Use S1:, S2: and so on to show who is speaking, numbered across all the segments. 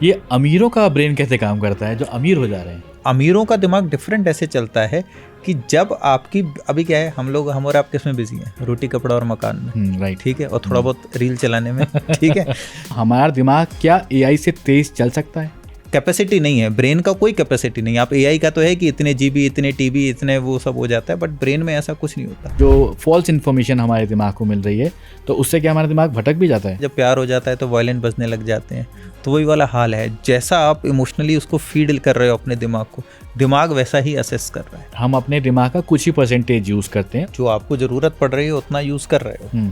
S1: ये अमीरों का ब्रेन कैसे काम करता है जो अमीर हो जा रहे हैं?
S2: अमीरों का दिमाग डिफरेंट ऐसे चलता है कि जब आपकी अभी क्या है, हम और आप किसमें बिजी हैं? रोटी कपड़ा और मकान में,
S1: राइट।
S2: ठीक है, और थोड़ा बहुत रील चलाने में, ठीक है।
S1: हमारा दिमाग क्या एआई से तेज चल सकता है?
S2: कैपेसिटी नहीं है, ब्रेन का कोई कैपेसिटी नहीं। आप एआई का तो है कि इतने जीबी, इतने टीबी, इतने वो सब हो जाता है, बट ब्रेन में ऐसा कुछ नहीं होता।
S1: जो फॉल्स इन्फॉर्मेशन हमारे दिमाग को मिल रही है तो उससे क्या हमारा दिमाग भटक भी जाता है?
S2: जब प्यार हो जाता है तो वायलेंट बजने लग जाते हैं। तो वही वाला हाल है, जैसा आप इमोशनली उसको फीड कर रहे हो अपने दिमाग को, दिमाग वैसा ही असेस कर रहा है।
S1: हम अपने दिमाग का कुछ ही परसेंटेज यूज़ करते हैं।
S2: जो आपको ज़रूरत पड़ रही है उतना यूज़ कर रहे हो,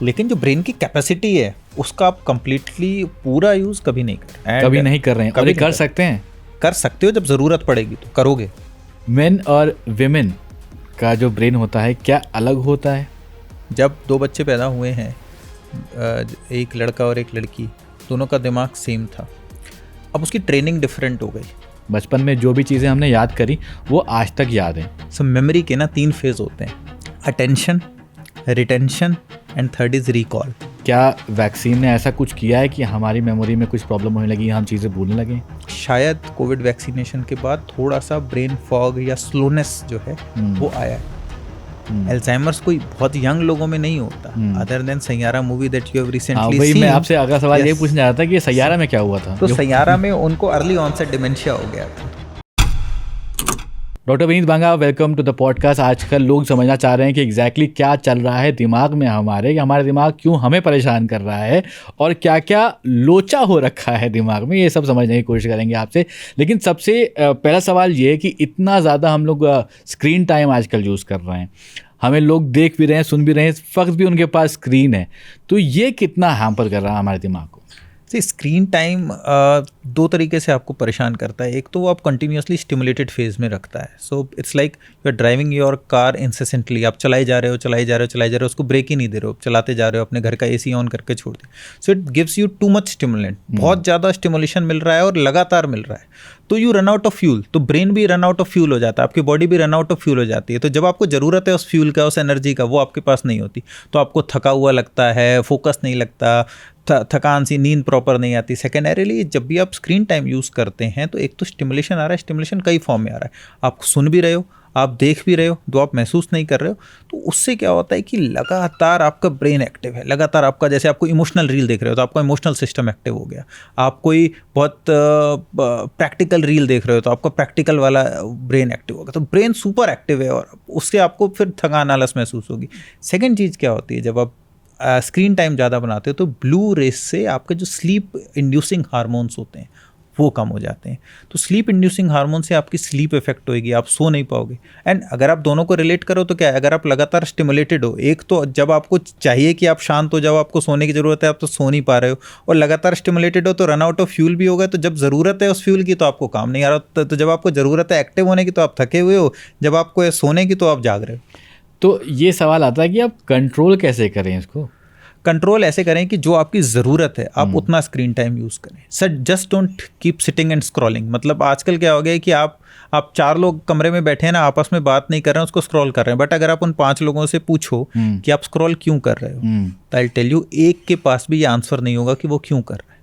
S2: लेकिन जो ब्रेन की कैपेसिटी है उसका आप कंप्लीटली पूरा यूज़ कभी नहीं कर
S1: कभी नहीं कर रहे हैं। कभी कर सकते हैं?
S2: कर सकते हो, जब ज़रूरत पड़ेगी तो करोगे।
S1: मेन और विमेन का जो ब्रेन होता है क्या अलग होता है?
S2: जब दो बच्चे पैदा हुए हैं, एक लड़का और एक लड़की, दोनों का दिमाग सेम था। अब उसकी ट्रेनिंग डिफरेंट हो गई।
S1: बचपन में जो भी चीज़ें हमने याद करी वो आज तक याद है।
S2: सो मेमोरी के ना 3 फेज होते हैं, attention, retention and third is recall.
S1: क्या वैक्सीन ने ऐसा कुछ किया है कि हमारी मेमोरी में कुछ प्रॉब्लम होने लगी, हम चीज़ें भूलने लगे?
S2: शायद कोविड वैक्सीनेशन के बाद थोड़ा सा ब्रेन फॉग या स्लोनेस जो है वो आया है। अल्जाइमर्स कोई बहुत यंग लोगों में नहीं होता, other than Saiyaara movie that you have recently seen.
S1: मैं आपसे अगला सवाल ये पूछना चाहता था कि सैयारा में क्या हुआ था?
S2: तो सैयारा में उनको अर्ली ऑनसेट डिमेंशिया हो गया था।
S1: Doctor Vineet Banga, welcome to the podcast. आजकल लोग समझना चाह रहे हैं कि एग्जैक्टली क्या चल रहा है दिमाग में हमारे दिमाग क्यों हमें परेशान कर रहा है और क्या क्या लोचा हो रखा है दिमाग में, ये सब समझने की कोशिश करेंगे आपसे। लेकिन सबसे पहला सवाल ये है कि इतना ज़्यादा हम लोग स्क्रीन टाइम आजकल यूज़ कर रहे हैं, हमें लोग देख भी रहे हैं, सुन भी रहे हैं, वक्त भी उनके पास स्क्रीन है, तो ये कितना हैम्पर कर रहा है हमारे दिमाग को?
S2: स्क्रीन टाइम 2 तरीके से आपको परेशान करता है। एक तो वो आप कंटिन्यूसली स्टिमुलेटेड फेज में रखता है। So it's like you are driving your car incessantly, आप चलाई जा रहे हो, उसको ब्रेक ही नहीं दे रहे हो, चलाते जा रहे हो, अपने घर का एसी ऑन करके छोड़ दिया। So it gives you too much stimulant, बहुत ज़्यादा स्टिमुलेशन मिल रहा है और लगातार मिल रहा है, तो you run out of fuel. तो ब्रेन भी रन आउट ऑफ फ्यूल हो जाता है, आपकी बॉडी भी रन आउट ऑफ फ्यूल हो जाती है। तो जब आपको ज़रूरत है उस फ्यूल का, उस एनर्जी का, वो आपके पास नहीं होती, तो आपको थका हुआ लगता है, फोकस नहीं लगता, थकान सी, नींद प्रॉपर नहीं आती। सेकेंडरीली जब भी आप स्क्रीन टाइम यूज़ करते हैं तो एक तो स्टिमुलेशन आ रहा है, स्टिमुलेशन कई फॉर्म में आ रहा है, आप सुन भी रहे हो, आप देख भी रहे हो, जो आप महसूस नहीं कर रहे हो। तो उससे क्या होता है कि लगातार आपका ब्रेन एक्टिव है, लगातार आपका, जैसे आपको इमोशनल रील देख रहे हो तो आपका इमोशनल सिस्टम एक्टिव हो गया, आप कोई बहुत प्रैक्टिकल रील देख रहे हो तो आपका प्रैक्टिकल वाला ब्रेन एक्टिव होगा। तो ब्रेन सुपर एक्टिव है और उससे आपको फिर थकान, आलस महसूस होगी। सेकेंड चीज़ क्या होती है, जब आप स्क्रीन टाइम ज़्यादा बनाते हो तो ब्लू रेस से आपके जो स्लीप इंड्यूसिंग हार्मोन्स होते हैं वो कम हो जाते हैं। तो स्लीप इंड्यूसिंग हार्मोन से आपकी स्लीप इफेक्ट होएगी, आप सो नहीं पाओगे। एंड अगर आप दोनों को रिलेट करो तो क्या है, अगर आप लगातार स्टिमुलेटेड हो, एक तो जब आपको चाहिए कि आप शांत हो, जब आपको सोने की ज़रूरत है आप तो सो नहीं पा रहे हो, और लगातार स्टिमुलेटेड हो तो रन आउट ऑफ फ्यूल भी होगा। तो जब ज़रूरत है उस फ्यूल की तो आपको काम नहीं आ रहा, तो जब आपको ज़रूरत है एक्टिव होने की तो आप थके हुए हो, जब आपको है सोने की तो आप जाग रहे हो।
S1: तो ये सवाल आता है कि आप कंट्रोल कैसे करें इसको?
S2: कंट्रोल ऐसे करें कि जो आपकी ज़रूरत है आप उतना स्क्रीन टाइम यूज़ करें। Sir just don't keep sitting and scrolling. मतलब आजकल क्या हो गया है कि आप 4 लोग कमरे में बैठे हैं ना, आपस में बात नहीं कर रहे हैं, उसको स्क्रॉल कर रहे हैं। बट अगर आप उन 5 लोगों से पूछो कि आप स्क्रॉल क्यों कर रहे हो, तो आई टेल यू, एक के पास भी ये आंसर नहीं होगा कि वो क्यों कर रहे हैं।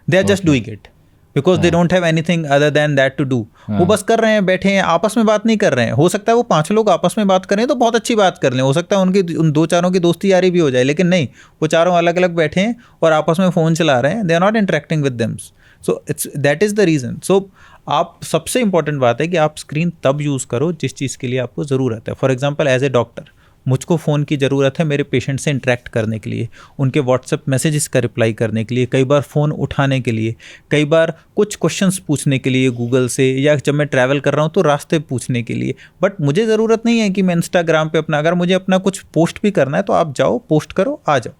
S2: They are just doing it because they don't have anything other than that to do. वो बस कर रहे हैं, बैठे हैं, आपस में बात नहीं कर रहे हैं। हो सकता है वो 5 लोग आपस में बात करें तो बहुत अच्छी बात कर लें, हो सकता है उन 2-4 की दोस्ती यारी भी हो जाए, लेकिन नहीं, वो चारों अलग अलग बैठे हैं और आपस में फ़ोन चला रहे हैं। They are not interacting with them. So it's that is the reason. So आप, सबसे इंपॉर्टेंट बात है कि आप स्क्रीन तब यूज़ करो जिस चीज़ के लिए आपको ज़रूरत है। For example, as a doctor मुझको फ़ोन की ज़रूरत है मेरे पेशेंट से इंटरेक्ट करने के लिए, उनके व्हाट्सएप मैसेजेस का रिप्लाई करने के लिए, कई बार फ़ोन उठाने के लिए, कई बार कुछ क्वेश्चंस पूछने के लिए गूगल से, या जब मैं ट्रैवल कर रहा हूँ तो रास्ते पूछने के लिए। बट मुझे ज़रूरत नहीं है कि मैं इंस्टाग्राम पे अपना, अगर मुझे अपना कुछ पोस्ट भी करना है तो आप जाओ, पोस्ट करो, आ जाओ।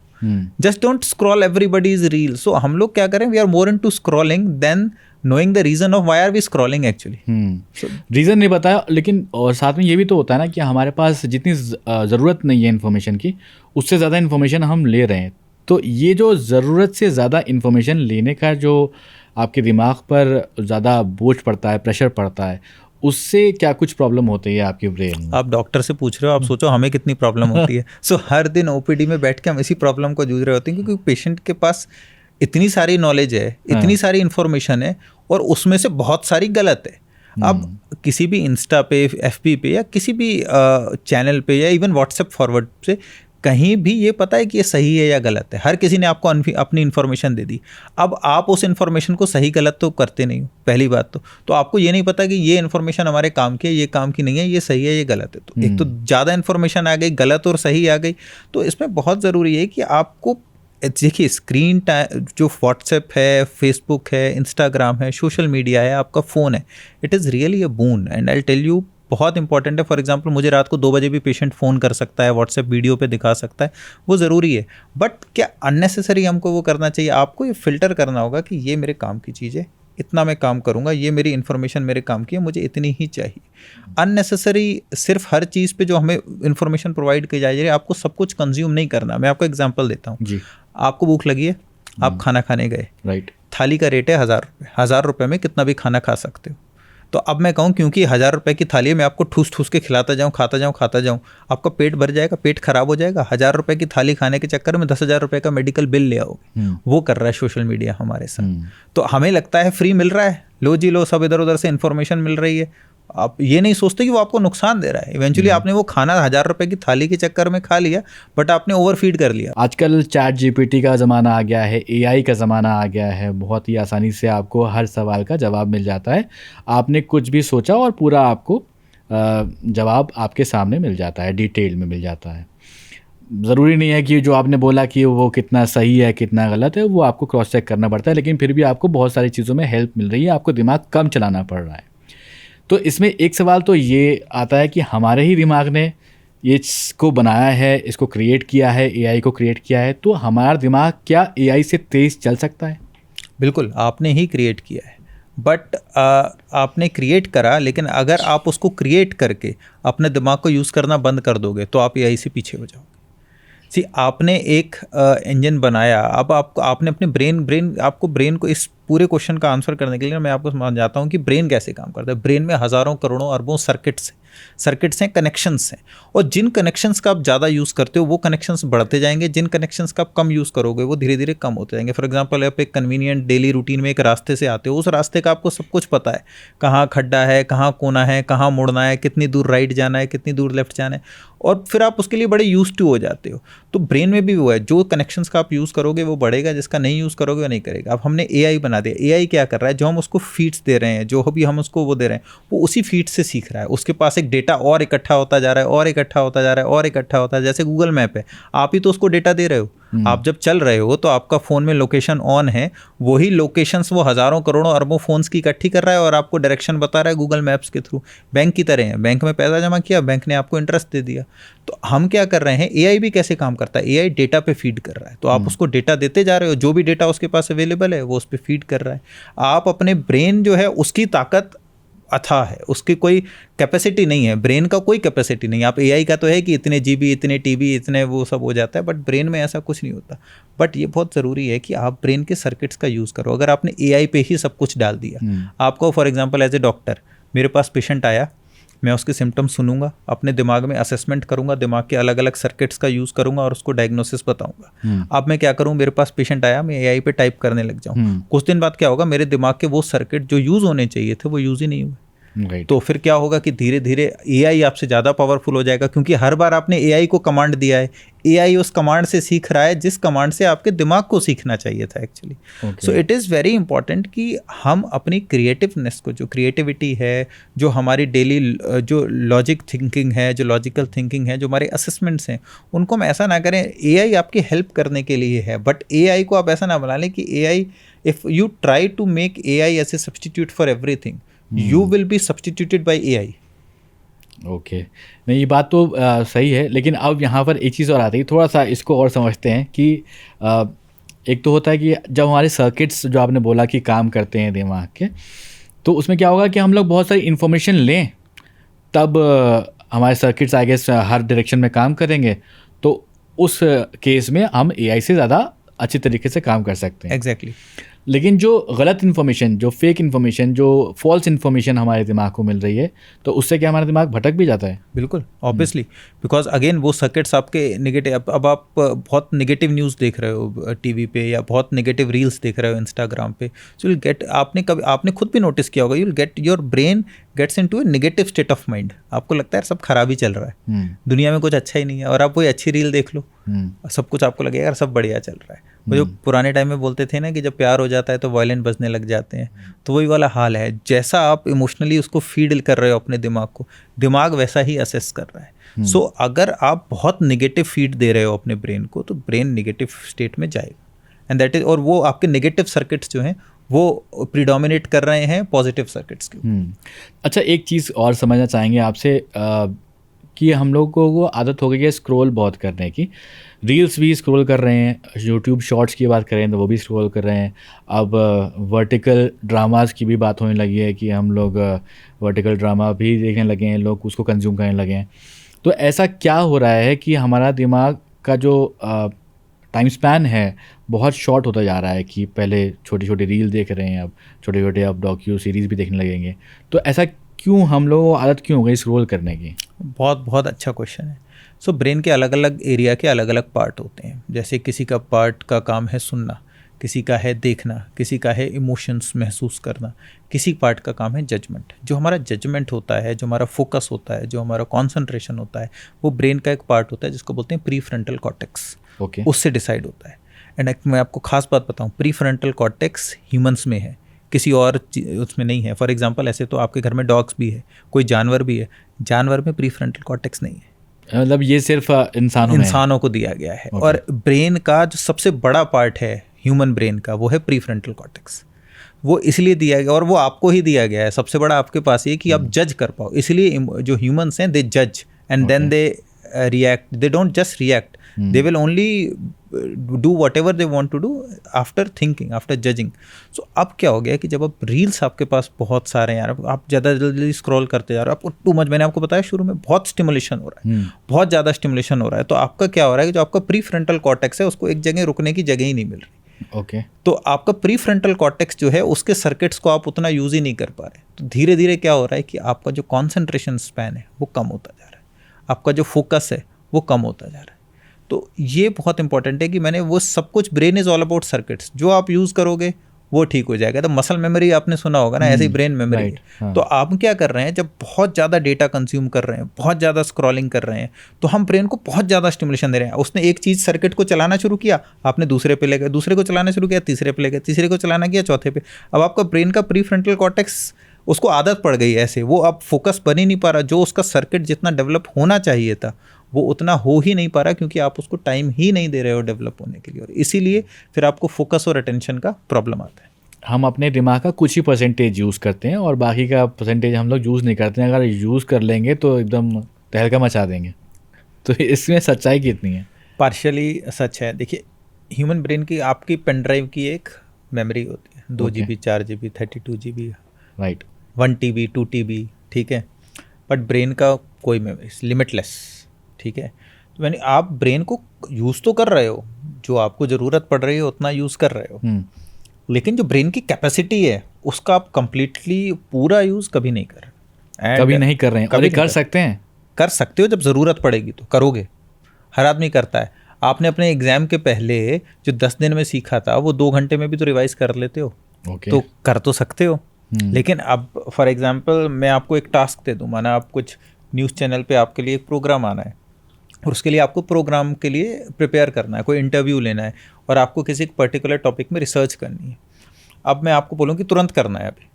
S2: Just don't scroll everybody's reel. So हम लोग क्या करें, we are more into scrolling then knowing the reason of why are we scrolling actually।
S1: रीज़न नहीं बताया, लेकिन और साथ में ये भी तो होता है ना कि हमारे पास जितनी ज़रूरत नहीं है इन्फॉर्मेशन की, उससे ज़्यादा इन्फॉर्मेशन हम ले रहे हैं। तो ये जो ज़रूरत से ज़्यादा इन्फॉर्मेशन लेने का जो आपके दिमाग पर ज़्यादा बोझ पड़ता है, प्रेशर पड़ता है, उससे क्या कुछ प्रॉब्लम होती है आपके ब्रेन में?
S2: आप डॉक्टर से पूछ रहे हो, आप सोचो हमें कितनी प्रॉब्लम होती है। सो हर दिन ओपीडी में बैठ के हम इसी प्रॉब्लम को जूझ रहे होते हैं, क्योंकि पेशेंट के पास इतनी सारी नॉलेज है, इतनी सारी इन्फॉर्मेशन है, और उसमें से बहुत सारी गलत है। अब किसी भी इंस्टा पे, एफबी पे, या किसी भी चैनल पे, या इवन व्हाट्सएप फॉरवर्ड से कहीं भी ये पता है कि ये सही है या गलत है। हर किसी ने आपको अपनी इन्फॉर्मेशन दे दी। अब आप उस इन्फॉर्मेशन को सही गलत तो करते नहीं हो, पहली बात तो आपको ये नहीं पता कि ये इन्फॉर्मेशन हमारे काम की है, ये काम की नहीं है, ये सही है, ये गलत है। तो एक तो ज़्यादा इन्फॉर्मेशन आ गई, गलत और सही आ गई। तो इसमें बहुत ज़रूरी है कि आपको देखिए, स्क्रीन टाइम जो व्हाट्सएप है, फेसबुक है, इंस्टाग्राम है, सोशल मीडिया है, आपका फ़ोन है, it is really a boon and I tell you, बहुत इंपॉर्टेंट है। फॉर एग्जांपल मुझे रात को 2 बजे भी पेशेंट फ़ोन कर सकता है, व्हाट्सएप वीडियो पे दिखा सकता है, वो ज़रूरी है। बट क्या अननेसेसरी हमको वो करना चाहिए? आपको ये फ़िल्टर करना होगा कि ये मेरे काम की चीज़ है, इतना मैं काम करूँगा, ये मेरी इन्फॉर्मेशन मेरे काम की है, मुझे इतनी ही चाहिए। अननेसेसरी सिर्फ हर चीज़ पे जो हमें इन्फॉर्मेशन प्रोवाइड की जा रही है, आपको सब कुछ कंज्यूम नहीं करना। मैं आपको एग्जांपल देता हूँ जी। आपको भूख लगी है, आप खाना खाने गए, राइट, थाली का रेट है 1000 रुपये। 1000 रुपये में कितना भी खाना खा सकते हो। तो अब मैं कहूँ क्योंकि 1000 रुपये की थाली है, मैं आपको ठूस ठूस के खिलाता जाऊँ, खाता जाऊँ, आपका पेट भर जाएगा, पेट खराब हो जाएगा। 1000 रुपये की थाली खाने के चक्कर में 10,000 रुपये का मेडिकल बिल ले आओगे। वो कर रहा है सोशल मीडिया हमारे साथ। तो हमें लगता है फ्री मिल रहा है, लो जी लो, सब इधर उधर से इन्फॉर्मेशन मिल रही है। आप ये नहीं सोचते कि वो आपको नुकसान दे रहा है। इवेंचुअली आपने वो खाना 1000 रुपये की थाली के चक्कर में खा लिया, बट आपने ओवरफीड कर लिया।
S1: आजकल चैट जीपीटी का ज़माना आ गया है, एआई का ज़माना आ गया है। बहुत ही आसानी से आपको हर सवाल का जवाब मिल जाता है। आपने कुछ भी सोचा और पूरा आपको जवाब आपके सामने मिल जाता है, डिटेल में मिल जाता है। ज़रूरी नहीं है कि जो आपने बोला कि वो कितना सही है कितना गलत है, वो आपको क्रॉस चेक करना पड़ता है, लेकिन फिर भी आपको बहुत सारी चीज़ों में हेल्प मिल रही है, आपको दिमाग कम चलाना पड़ रहा है। तो इसमें एक सवाल तो ये आता है कि हमारे ही दिमाग ने ये इसको बनाया है, इसको क्रिएट किया है, एआई को क्रिएट किया है, तो हमारा दिमाग क्या एआई से तेज़ चल सकता है?
S2: बिल्कुल, आपने ही क्रिएट किया है, बट आपने क्रिएट करा, लेकिन अगर आप उसको क्रिएट करके अपने दिमाग को यूज़ करना बंद कर दोगे तो आप एआई से पीछे हो जाओगे। सी, आपने एक इंजन बनाया, अब आपने अपने ब्रेन को इस पूरे क्वेश्चन का आंसर करने के लिए मैं आपको समझाता हूँ कि ब्रेन कैसे काम करता है। ब्रेन में हज़ारों करोड़ों अरबों सर्किट्स हैं, कनेक्शंस हैं, और जिन कनेक्शंस का आप ज़्यादा यूज़ करते हो वो कनेक्शंस बढ़ते जाएंगे, जिन कनेक्शंस का आप कम यूज़ करोगे वो धीरे धीरे कम होते जाएंगे। फॉर एग्जांपल, आप एक कन्वीनियंट डेली रूटीन में एक रास्ते से आते हो, उस रास्ते का आपको सब कुछ पता है, कहाँ खड्डा है, कहाँ कोना है, कहाँ मुड़ना है, कितनी दूर राइट जाना है, कितनी दूर लेफ्ट जाना है, और फिर आप उसके लिए बड़े यूज टू हो जाते हो। तो ब्रेन में भी वो है, जो कनेक्शंस का आप यूज़ करोगे वो बढ़ेगा, जिसका नहीं यूज़ करोगे वो नहीं करेगा। अब हमने एआई बना दिया। एआई क्या कर रहा है? जो हम उसको फीड्स दे रहे हैं, जो भी हम उसको वो दे रहे हैं, वो उसी फीड से सीख रहा है। उसके पास एक डेटा और इकट्ठा होता जा रहा है, और इकट्ठा होता जा रहा है, और इकट्ठा होता है। जैसे गूगल मैप है, आप ही तो उसको डेटा दे रहे हो। आप जब चल रहे हो तो आपका फ़ोन में लोकेशन ऑन है, वही लोकेशंस वो हज़ारों करोड़ों अरबों फ़ोन्स की इकट्ठी कर रहा है और आपको डायरेक्शन बता रहा है गूगल मैप्स के थ्रू। बैंक की तरह है, बैंक में पैसा जमा किया, बैंक ने आपको इंटरेस्ट दे दिया। तो हम क्या कर रहे हैं? एआई भी कैसे काम करता है? एआई डेटा पे फीड कर रहा है, तो आप उसको डेटा देते जा रहे हो, जो भी डेटा उसके पास अवेलेबल है वो उस पर फीड कर रहा है। आप अपने ब्रेन जो है उसकी ताकत अथाह है, उसकी कोई कैपेसिटी नहीं है, ब्रेन का कोई कैपेसिटी नहीं है। आप एआई का तो है कि इतने जीबी, इतने टीबी, इतने वो सब हो जाता है, बट ब्रेन में ऐसा कुछ नहीं होता। बट ये बहुत ज़रूरी है कि आप ब्रेन के सर्किट्स का यूज़ करो। अगर आपने एआई पे ही सब कुछ डाल दिया, आपको for example as a doctor, मेरे पास पेशेंट आया, मैं उसके सिम्टम्स सुनूंगा, अपने दिमाग में असेसमेंट करूंगा, दिमाग के अलग अलग सर्किट्स का यूज़ करूंगा और उसको डायग्नोसिस बताऊंगा। अब मैं क्या करूं? मेरे पास पेशेंट आया, मैं एआई पे टाइप करने लग जाऊं, कुछ दिन बाद क्या होगा? मेरे दिमाग के वो सर्किट जो यूज़ होने चाहिए थे वो यूज़ ही नहीं हुए। तो फिर क्या होगा कि धीरे धीरे एआई आपसे ज़्यादा पावरफुल हो जाएगा, क्योंकि हर बार आपने एआई को कमांड दिया है, एआई उस कमांड से सीख रहा है जिस कमांड से आपके दिमाग को सीखना चाहिए था actually. So it is very important कि हम अपनी क्रिएटिवनेस को, जो क्रिएटिविटी है, जो हमारी डेली जो लॉजिक थिंकिंग है, जो लॉजिकल थिंकिंग है, जो हमारे असेसमेंट्स हैं, उनको हम ऐसा ना करें। एआई आपकी हेल्प करने के लिए है, बट एआई को आप ऐसा ना बना लें कि AI, if you try to make AI as a substitute for everything, you will be substituted by AI.
S1: Okay, नहीं ये बात तो सही है, लेकिन अब यहाँ पर एक चीज़ और आती है, थोड़ा सा इसको और समझते हैं कि एक तो होता है कि जब हमारे सर्किट्स जो आपने बोला कि काम करते हैं दिमाग के, तो उसमें क्या होगा कि हम लोग बहुत सारी इन्फॉर्मेशन लें, तब हमारे सर्किट्स आगे हर डायरेक्शन में काम करेंगे, तो उस केस में हम एआई से ज़्यादा अच्छी तरीके से काम कर सकते हैं।
S2: एग्जैक्टली।
S1: लेकिन जो गलत इन्फॉर्मेशन, जो फेक इन्फॉर्मेशन, जो फॉल्स इन्फॉर्मेशन हमारे दिमाग को मिल रही है, तो उससे क्या हमारा दिमाग भटक भी जाता है?
S2: बिल्कुल, ऑब्वियसली, बिकॉज अगेन वो सर्किट्स आपके नेगेटिव, अब आप बहुत नेगेटिव न्यूज़ देख रहे हो टीवी पे, या बहुत नेगेटिव रील्स देख रहे हो इंस्टाग्राम पे, सो विल गेट, आपने खुद भी नोटिस किया होगा, you will get, your brain gets into a negative state of mind. आपको लगता है सब खराब ही चल रहा है, दुनिया में कुछ अच्छा ही नहीं है, और आप कोई अच्छी रील देख लो, सब कुछ आपको लगेगा यार सब बढ़िया चल रहा है। वो जो पुराने टाइम में बोलते थे ना कि जब प्यार हो जाता है तो वायलिन बजने लग जाते हैं, तो वही वाला हाल है। जैसा आप इमोशनली उसको फीड कर रहे हो अपने दिमाग को, दिमाग वैसा ही असेस कर रहा है। सो अगर आप बहुत निगेटिव फीड दे रहे हो अपने ब्रेन को, तो ब्रेन निगेटिव स्टेट में जाएगा, एंड दैट इज, और वो आपके निगेटिव सर्किट्स जो हैं वो प्रीडोमिनेट कर रहे हैं पॉजिटिव सर्किट्स के।
S1: अच्छा, एक चीज़ और समझना चाहेंगे आपसे कि हम लोगों को आदत हो गई है स्क्रॉल बहुत करने की, रील्स भी स्क्रॉल कर रहे हैं, यूट्यूब शॉर्ट्स की बात करें तो वो भी स्क्रॉल कर रहे हैं, अब वर्टिकल ड्रामास की भी बात होने लगी है कि हम लोग वर्टिकल ड्रामा भी देखने लगे हैं, लोग उसको कंज्यूम करने लगे हैं। तो ऐसा क्या हो रहा है कि हमारा दिमाग का जो टाइम स्पैन है बहुत शॉर्ट होता जा रहा है, कि पहले छोटी छोटी रील देख रहे हैं, अब छोटे छोटे अब डॉक्यू सीरीज़ भी देखने लगेंगे, तो ऐसा क्यों, हम लोगों को आदत क्यों हो गई स्क्रॉल करने की?
S2: बहुत बहुत अच्छा क्वेश्चन है। सो ब्रेन के अलग अलग एरिया के अलग अलग पार्ट होते हैं। जैसे किसी का पार्ट का काम है सुनना, किसी का है देखना, किसी का है इमोशंस महसूस करना, किसी पार्ट का काम है जजमेंट। जो हमारा जजमेंट होता है, जो हमारा फोकस होता है, जो हमारा कॉन्सेंट्रेशन होता है, वो ब्रेन का एक पार्ट होता है जिसको बोलते हैं प्री फ्रंटल कॉर्टेक्स। उससे डिसाइड होता है। एंड मैं आपको खास बात बताऊँ, प्री फ्रंटल कॉर्टेक्स ह्यूमंस में है, किसी और उसमें नहीं है। फॉर एग्जांपल, ऐसे तो आपके घर में डॉग्स भी है, कोई जानवर भी है, जानवर में प्री फ्रंटल कॉर्टेक्स नहीं है,
S1: मतलब ये सिर्फ इंसानों
S2: को दिया गया है। और ब्रेन का जो सबसे बड़ा पार्ट है ह्यूमन ब्रेन का, वो है प्री फ्रंटल कॉर्टेक्स। वो इसलिए दिया गया, और वो आपको ही दिया गया है, सबसे बड़ा आपके पास ये कि आप जज कर पाओ। इसलिए जो ह्यूमंस हैं, दे जज and then they react. They don't just react, they will only do whatever they want to do after thinking, after judging. So अब क्या हो गया कि जब अब रील्स आपके पास बहुत सारे हैं यार, आप ज़्यादा जल्दी स्क्रॉल करते जा रहे हो, आपको टू मच, मैंने आपको बताया शुरू में, बहुत स्टिमुलेशन हो रहा है, बहुत ज़्यादा स्टिमुलेशन हो रहा है, तो आपका क्या हो रहा है कि जो आपका प्री फ्रंटल कॉर्टेक्स है उसको एक जगह रुकने की जगह ही नहीं मिल रही।
S1: ओके
S2: तो आपका प्री फ्रंटल कॉर्टेक्स जो है उसके सर्किट्स को आप उतना यूज़ ही नहीं कर पा रहे। तो धीरे धीरे क्या हो रहा है कि आपका जो कॉन्सेंट्रेशन स्पैन है वो कम होता जा रहा है, आपका जो फोकस है वो कम होता जा रहा है। तो ये बहुत इंपॉर्टेंट है कि मैंने वो सब कुछ, brain is all about circuits, जो आप यूज़ करोगे वो ठीक हो जाएगा। तो मसल मेमोरी आपने सुना होगा ना, ऐसे ही ब्रेन मेमोरी।
S1: हाँ।
S2: तो आप क्या कर रहे हैं, जब बहुत ज़्यादा डेटा कंज्यूम कर रहे हैं, बहुत ज़्यादा स्क्रॉलिंग कर रहे हैं, तो हम ब्रेन को बहुत ज़्यादा स्टिमुलेशन दे रहे हैं। उसने एक चीज़ सर्किट को चलाना शुरू किया, आपने दूसरे पे ले गए, दूसरे को चलाना शुरू किया, तीसरे पे ले गए, तीसरे को चलाना किया, चौथे पे। अब आपका ब्रेन का प्री फ्रंटल कॉर्टेक्स, उसको आदत पड़ गई ऐसे, वो अब फोकस बन ही नहीं पा रहा। जो उसका सर्किट जितना डेवलप होना चाहिए था वो उतना हो ही नहीं पा रहा, क्योंकि आप उसको टाइम ही नहीं दे रहे हो डेवलप होने के लिए, और इसीलिए फिर आपको फोकस और अटेंशन का प्रॉब्लम आता है।
S1: हम अपने दिमाग का कुछ ही परसेंटेज यूज़ करते हैं और बाकी का परसेंटेज हम लोग यूज़ नहीं करते हैं। अगर यूज़ कर लेंगे तो एकदम तहलका मचा देंगे। तो इसमें सच्चाई कितनी है?
S2: पार्शियली सच है। देखिए, ह्यूमन ब्रेन की, आपकी पेन ड्राइव की एक मेमोरी होती है, 2 GB, 4 GB, 32 GB,
S1: right,
S2: 1 TB, 2 TB, ठीक है। बट ब्रेन का कोई मेमोरी, लिमिटलेस, ठीक है। तो यानी आप ब्रेन को यूज़ तो कर रहे हो, जो आपको ज़रूरत पड़ रही है उतना यूज़ कर रहे हो, लेकिन जो ब्रेन की कैपेसिटी है उसका आप कंप्लीटली पूरा यूज़ कभी नहीं कर रहे।
S1: कभी नहीं कर रहे हैं। कभी कर सकते हैं,
S2: कर सकते हो, जब ज़रूरत पड़ेगी तो करोगे। हर आदमी करता है। आपने अपने एग्ज़ाम के पहले जो 10 दिन में सीखा था वो 2 घंटे में भी तो रिवाइज कर लेते हो। तो कर तो सकते हो। लेकिन अब फॉर एग्जांपल मैं आपको एक टास्क दे दूँ, माना आप कुछ न्यूज़ चैनल पे आपके लिए एक प्रोग्राम आना है, और उसके लिए आपको प्रोग्राम के लिए प्रिपेयर करना है, कोई इंटरव्यू लेना है, और आपको किसी पर्टिकुलर टॉपिक में रिसर्च करनी है। अब मैं आपको बोलूँ कि तुरंत करना है अभी,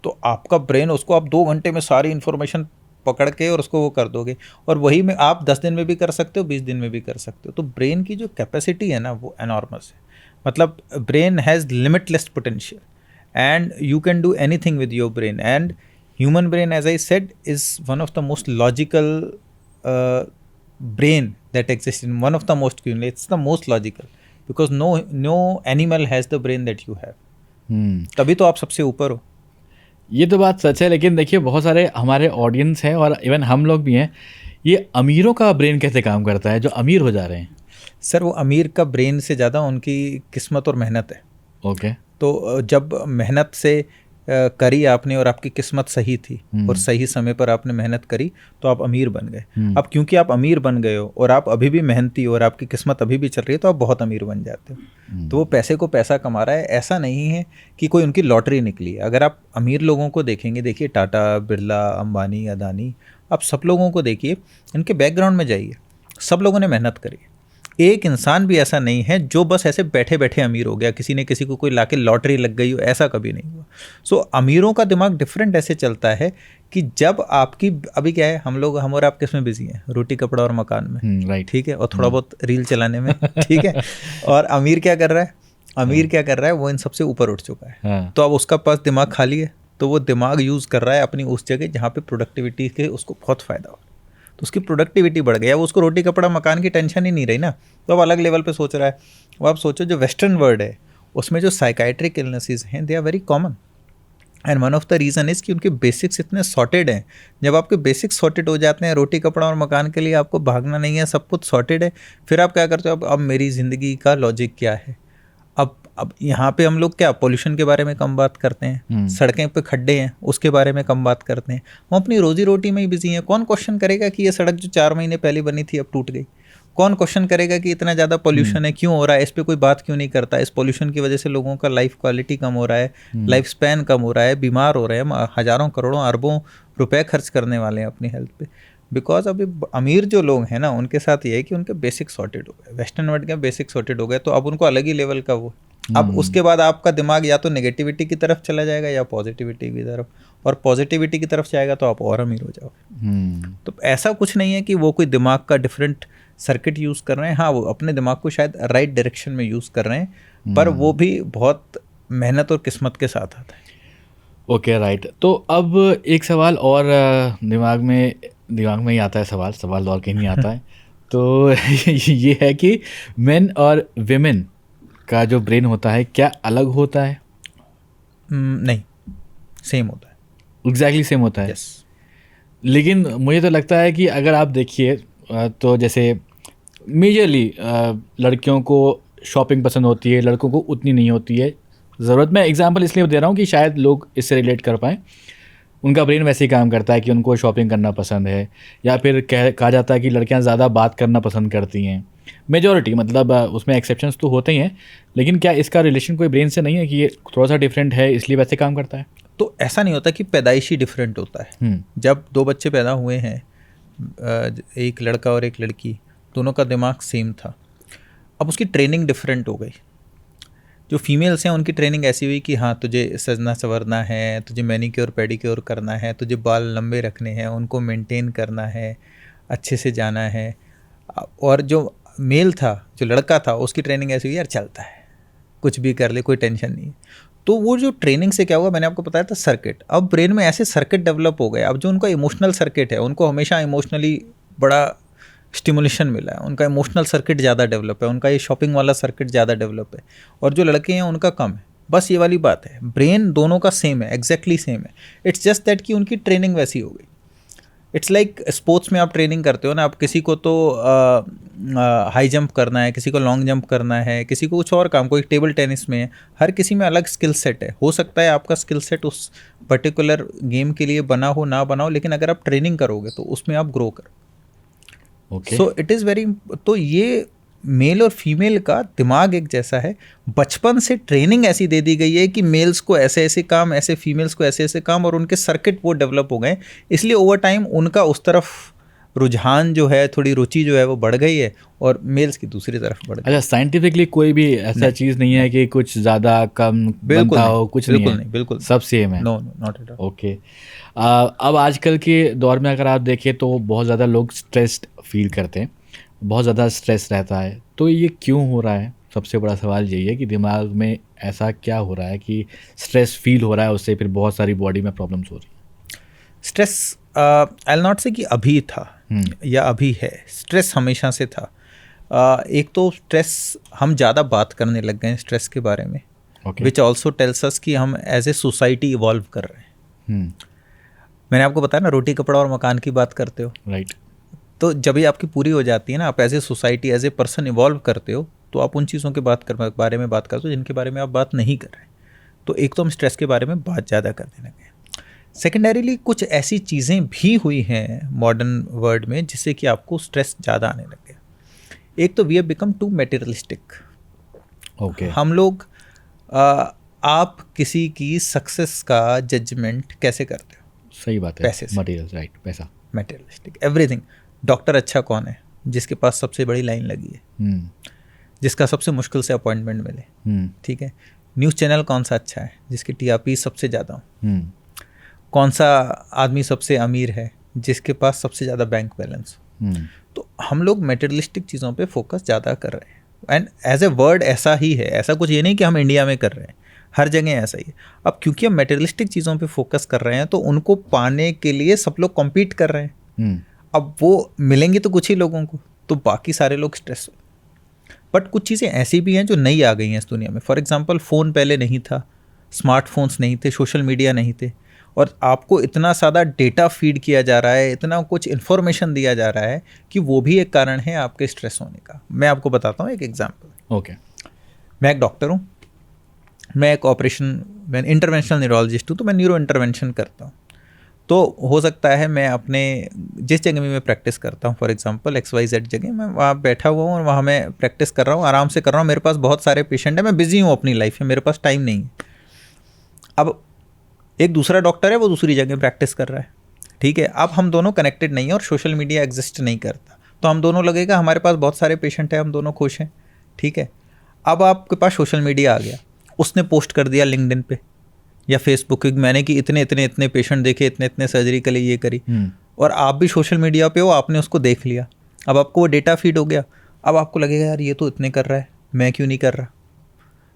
S2: तो आपका ब्रेन उसको आप 2 घंटे में सारी इन्फॉर्मेशन पकड़ के और उसको वो कर दोगे, और वही में आप 10 दिन में भी कर सकते हो, 20 दिन में भी कर सकते हो। तो ब्रेन की जो कैपेसिटी है ना वो एनॉर्मस है। मतलब brain has limitless potential and you can do anything with your brain, and human brain, as I said, is one of the most logical brain that exists, in one of the most, it's the most logical, because no animal has the brain that you have. तभी तो आप सबसे ऊपर हो।
S1: ये तो बात सच है, लेकिन देखिए बहुत सारे हमारे ऑडियंस हैं और इवन हम लोग भी हैं, ये अमीरों का ब्रेन कैसे काम करता है जो अमीर हो जा रहे हैं?
S2: सर, वो अमीर का ब्रेन से ज़्यादा उनकी किस्मत और मेहनत है।
S1: ओके।
S2: तो जब मेहनत से करी आपने और आपकी किस्मत सही थी और सही समय पर आपने मेहनत करी तो आप अमीर बन गए। अब क्योंकि आप अमीर बन गए हो और आप अभी भी मेहनती हो और आपकी किस्मत अभी भी चल रही है तो आप बहुत अमीर बन जाते हो। तो वो पैसे को पैसा कमा रहा है, ऐसा नहीं है कि कोई उनकी लॉटरी निकली है। अगर आप अमीर लोगों को देखेंगे, देखिए टाटा, बिरला, अंबानी, अदानी, आप सब लोगों को देखिए, इनके बैकग्राउंड में जाइए, सब लोगों ने मेहनत करी। एक इंसान भी ऐसा नहीं है जो बस ऐसे बैठे बैठे अमीर हो गया, किसी ने किसी को कोई लाके लॉटरी लग गई हो, ऐसा कभी नहीं हुआ। सो अमीरों का दिमाग डिफरेंट ऐसे चलता है कि जब आपकी, अभी क्या है, हम और आप किसमें बिजी हैं, रोटी कपड़ा और मकान में,
S1: राइट,
S2: ठीक है, और थोड़ा बहुत रील चलाने में, ठीक है। और अमीर क्या कर रहा है, वो इन सबसे ऊपर उठ चुका है। तो अब उसका पास दिमाग खाली है, तो वो दिमाग यूज़ कर रहा है अपनी उस जगह जहाँ पे प्रोडक्टिविटी के उसको बहुत फ़ायदा हो, तो उसकी प्रोडक्टिविटी बढ़ गई। अब उसको रोटी कपड़ा मकान की टेंशन ही नहीं रही ना, तो अब अलग लेवल पे सोच रहा है। अब आप सोचो जो वेस्टर्न वर्ल्ड है उसमें जो साइकाइट्रिक इलनेसेस हैं, they are very common, and one of the reason is कि उनके बेसिक्स इतने सॉर्टेड हैं। जब आपके बेसिक्स सॉर्टेड हो जाते हैं, रोटी कपड़ा और मकान के लिए आपको भागना नहीं है, सब कुछ सॉर्टेड है, फिर आप क्या करते हो, अब मेरी ज़िंदगी का लॉजिक क्या है। अब यहाँ पे हम लोग क्या पोल्यूशन के बारे में कम बात करते हैं, सड़कें पे खड्डे हैं उसके बारे में कम बात करते हैं, हम अपनी रोजी रोटी में ही बिजी हैं। कौन क्वेश्चन करेगा कि ये सड़क जो 4 महीने पहले बनी थी अब टूट गई? कौन क्वेश्चन करेगा कि इतना ज़्यादा पोल्यूशन है, क्यों हो रहा है, इस पर कोई बात क्यों नहीं करता? इस पोल्यूशन की वजह से लोगों का लाइफ क्वालिटी कम हो रहा है, लाइफ स्पैन कम हो रहा है, बीमार हो रहे हैं, हज़ारों करोड़ों अरबों रुपए खर्च करने वाले हैं अपनी हेल्थ पे। बिकॉज अभी अमीर जो लोग हैं ना, उनके साथ ये है कि उनके बेसिक सॉर्टेड हो गए, वेस्टर्न वर्ल्ड के बेसिक सॉर्टेड हो गए, तो अब उनको अलग ही लेवल का वो। अब उसके बाद आपका दिमाग या तो नेगेटिविटी की तरफ चला जाएगा या पॉजिटिविटी की तरफ, और पॉजिटिविटी की तरफ जाएगा तो आप और अमीर हो जाओगे। तो ऐसा कुछ नहीं है कि वो कोई दिमाग का डिफरेंट सर्किट यूज़ कर रहे हैं, हाँ वो अपने दिमाग को शायद राइट डायरेक्शन में यूज़ कर रहे हैं, पर वो भी बहुत मेहनत और किस्मत के साथ आता है।
S1: Okay, right. तो अब एक सवाल और दिमाग में ही आता है, सवाल और कहीं नहीं आता है। तो ये है कि मेन और विमेन का जो ब्रेन होता है क्या अलग होता है?
S2: नहीं, सेम होता है,
S1: एग्जैक्टली सेम होता है।
S2: yes.
S1: लेकिन मुझे तो लगता है कि अगर आप देखिए तो जैसे मेजरली लड़कियों को शॉपिंग पसंद होती है, लड़कों को उतनी नहीं होती है ज़रूरत। मैं एग्जांपल इसलिए दे रहा हूँ कि शायद लोग इससे रिलेट कर पाएँ। उनका ब्रेन वैसे ही काम करता है कि उनको शॉपिंग करना पसंद है, या फिर कहा जाता है कि लड़कियां ज़्यादा बात करना पसंद करती हैं। मेजॉरिटी, मतलब उसमें एक्सेप्शंस तो होते ही हैं, लेकिन क्या इसका रिलेशन कोई ब्रेन से नहीं है कि ये थोड़ा सा डिफरेंट है इसलिए वैसे काम करता है?
S2: तो ऐसा नहीं होता कि पैदाइशी डिफरेंट होता है। जब 2 बच्चे पैदा हुए हैं, एक लड़का और एक लड़की, दोनों का दिमाग सेम था, अब उसकी ट्रेनिंग डिफरेंट हो गई। जो फीमेल्स हैं उनकी ट्रेनिंग ऐसी हुई कि हाँ तुझे सजना संवरना है, तुझे मैनीक्योर पेडिक्योर करना है, तुझे बाल लंबे रखने हैं, उनको मेंटेन करना है, अच्छे से जाना है। और जो मेल था, जो लड़का था, उसकी ट्रेनिंग ऐसी हुई, यार चलता है, कुछ भी कर ले, कोई टेंशन नहीं है। तो वो जो ट्रेनिंग से क्या हुआ, मैंने आपको बताया था सर्किट, अब ब्रेन में ऐसे सर्किट डेवलप हो गए। अब जो उनका इमोशनल सर्किट है, उनको हमेशा इमोशनली बड़ा स्टिमुलेशन मिला है, उनका इमोशनल सर्किट ज़्यादा डेवलप है, उनका ये शॉपिंग वाला सर्किट ज़्यादा डेवलप है, और जो लड़के हैं उनका कम है। बस ये वाली बात है, ब्रेन दोनों का सेम है, एग्जैक्टली सेम है। इट्स जस्ट दैट कि उनकी ट्रेनिंग वैसी हो गई। इट्स लाइक स्पोर्ट्स में आप ट्रेनिंग करते हो ना, आप किसी को तो हाई जंप करना है, किसी को लॉन्ग जंप करना है, किसी को कुछ और काम, कोई टेबल टेनिस में है, हर किसी में अलग स्किल सेट है। हो सकता है आपका स्किल सेट उस पर्टिकुलर गेम के लिए बना हो ना बना हो, लेकिन अगर आप ट्रेनिंग करोगे तो उसमें आप ग्रो करो। सो इट इज़ वेरी, तो ये मेल और फीमेल का दिमाग एक जैसा है। बचपन से ट्रेनिंग ऐसी दे दी गई है कि मेल्स को ऐसे ऐसे काम, ऐसे फीमेल्स को ऐसे ऐसे काम, और उनके सर्किट वो डेवलप हो गए, इसलिए ओवर टाइम उनका उस तरफ रुझान जो है, थोड़ी रुचि जो है वो बढ़ गई है, और मेल्स की दूसरी तरफ बढ़ गई।
S1: अच्छा, साइंटिफिकली कोई भी ऐसा चीज़ नहीं है कि कुछ ज़्यादा कम बनता हो, कुछ
S2: बिल्कुल
S1: नहीं,
S2: बिल्कुल
S1: सब सेम है।
S2: No not at all.
S1: Okay. अब आजकल के दौर में अगर आप देखें तो बहुत ज़्यादा लोग स्ट्रेस्ड फील करते हैं, बहुत ज़्यादा स्ट्रेस रहता है। तो ये क्यों हो रहा है? सबसे बड़ा सवाल यही है कि दिमाग में ऐसा क्या हो रहा है कि स्ट्रेस फील हो रहा है, उससे फिर बहुत सारी बॉडी में प्रॉब्लम्स हो रही हैं।
S2: स्ट्रेस आई नॉट से कि अभी था या अभी है, स्ट्रेस हमेशा से था। एक तो स्ट्रेस, हम ज़्यादा बात करने लग गए हैं स्ट्रेस के बारे में, विच ऑल्सो टेल्स अस कि हम एज ए सोसाइटी इवॉल्व कर रहे हैं। मैंने आपको बताया ना, रोटी कपड़ा और मकान की बात करते हो,
S1: राइट।
S2: तो जब ये आपकी पूरी हो जाती है ना, आप as a society, as a person evolve करते हो, तो आप उन चीज़ों के बारे में बात करते हो जिनके बारे में आप बात नहीं कर रहे हैं। तो एक तो हम स्ट्रेस के बारे में बात ज़्यादा करने लगे। सेकेंडरीली कुछ ऐसी चीज़ें भी हुई हैं मॉडर्न वर्ल्ड में जिससे कि आपको स्ट्रेस ज़्यादा आने लग गया। एक तो we have become too materialistic.
S1: Okay,
S2: हम लोग आप किसी की सक्सेस का जजमेंट कैसे करते हो?
S1: सही बात है,
S2: पैसे से।
S1: मटेरियल, राइट, पैसा।
S2: Materialistic everything. डॉक्टर अच्छा कौन है? जिसके पास सबसे बड़ी लाइन लगी है, जिसका सबसे मुश्किल से अपॉइंटमेंट मिले, ठीक है। न्यूज़ चैनल कौन सा अच्छा है? जिसकी टीआरपी सबसे ज़्यादा हो। कौन सा आदमी सबसे अमीर है? जिसके पास सबसे ज़्यादा बैंक बैलेंस हो। तो हम लोग मटेरियलिस्टिक चीज़ों पे फोकस ज़्यादा कर रहे हैं, एंड एज ए वर्ड ऐसा ही है। ऐसा कुछ ये नहीं कि हम इंडिया में कर रहे हैं, हर जगह ऐसा ही है। अब क्योंकि हम मटेरियलिस्टिक चीज़ों पे फोकस कर रहे हैं तो उनको पाने के लिए सब लोग कॉम्पीट कर रहे हैं। अब वो मिलेंगी तो कुछ ही लोगों को, तो बाकी सारे लोग स्ट्रेस हो। बट कुछ चीज़ें ऐसी भी हैं जो नई आ गई हैं इस दुनिया में। फॉर एग्जांपल, फ़ोन पहले नहीं था, स्मार्टफोन्स नहीं थे, सोशल मीडिया नहीं थे, और आपको इतना ज़्यादा डेटा फीड किया जा रहा है, इतना कुछ इन्फॉर्मेशन दिया जा रहा है कि वो भी एक कारण है आपके स्ट्रेस होने का। मैं आपको बताता हूँ एक एग्जाम्पल।
S1: ओके,
S2: मैं एक डॉक्टर हूँ, मैं इंटरवेंशनल न्यूरोलॉजिस्ट हूँ, तो मैं न्यूरो इंटरवेंशन करता हूँ। तो हो सकता है मैं अपने जिस जगह में मैं प्रैक्टिस करता हूँ, फॉर एग्जांपल XYZ जगह, मैं वहाँ बैठा हुआ हूँ और वहाँ मैं प्रैक्टिस कर रहा हूँ, आराम से कर रहा हूँ। मेरे पास बहुत सारे पेशेंट हैं, मैं बिजी हूँ अपनी लाइफ में, मेरे पास टाइम नहीं है। अब एक दूसरा डॉक्टर है, वो दूसरी जगह प्रैक्टिस कर रहा है, ठीक है। अब हम दोनों कनेक्टेड नहीं है और सोशल मीडिया एग्जिस्ट नहीं करता, तो हम दोनों लगेगा हमारे पास बहुत सारे पेशेंट हैं, हम दोनों खुश हैं, ठीक है। अब आपके पास सोशल मीडिया आ गया, उसने पोस्ट कर दिया लिंक्डइन पे या फेसबुक पे, मैंने कि इतने पेशेंट देखे, इतने सर्जरी के लिए ये करी, और आप भी सोशल मीडिया पे हो, आपने उसको देख लिया। अब आपको वो डेटा फीड हो गया, अब आपको लगेगा यार ये तो इतने कर रहा है, मैं क्यों नहीं कर रहा।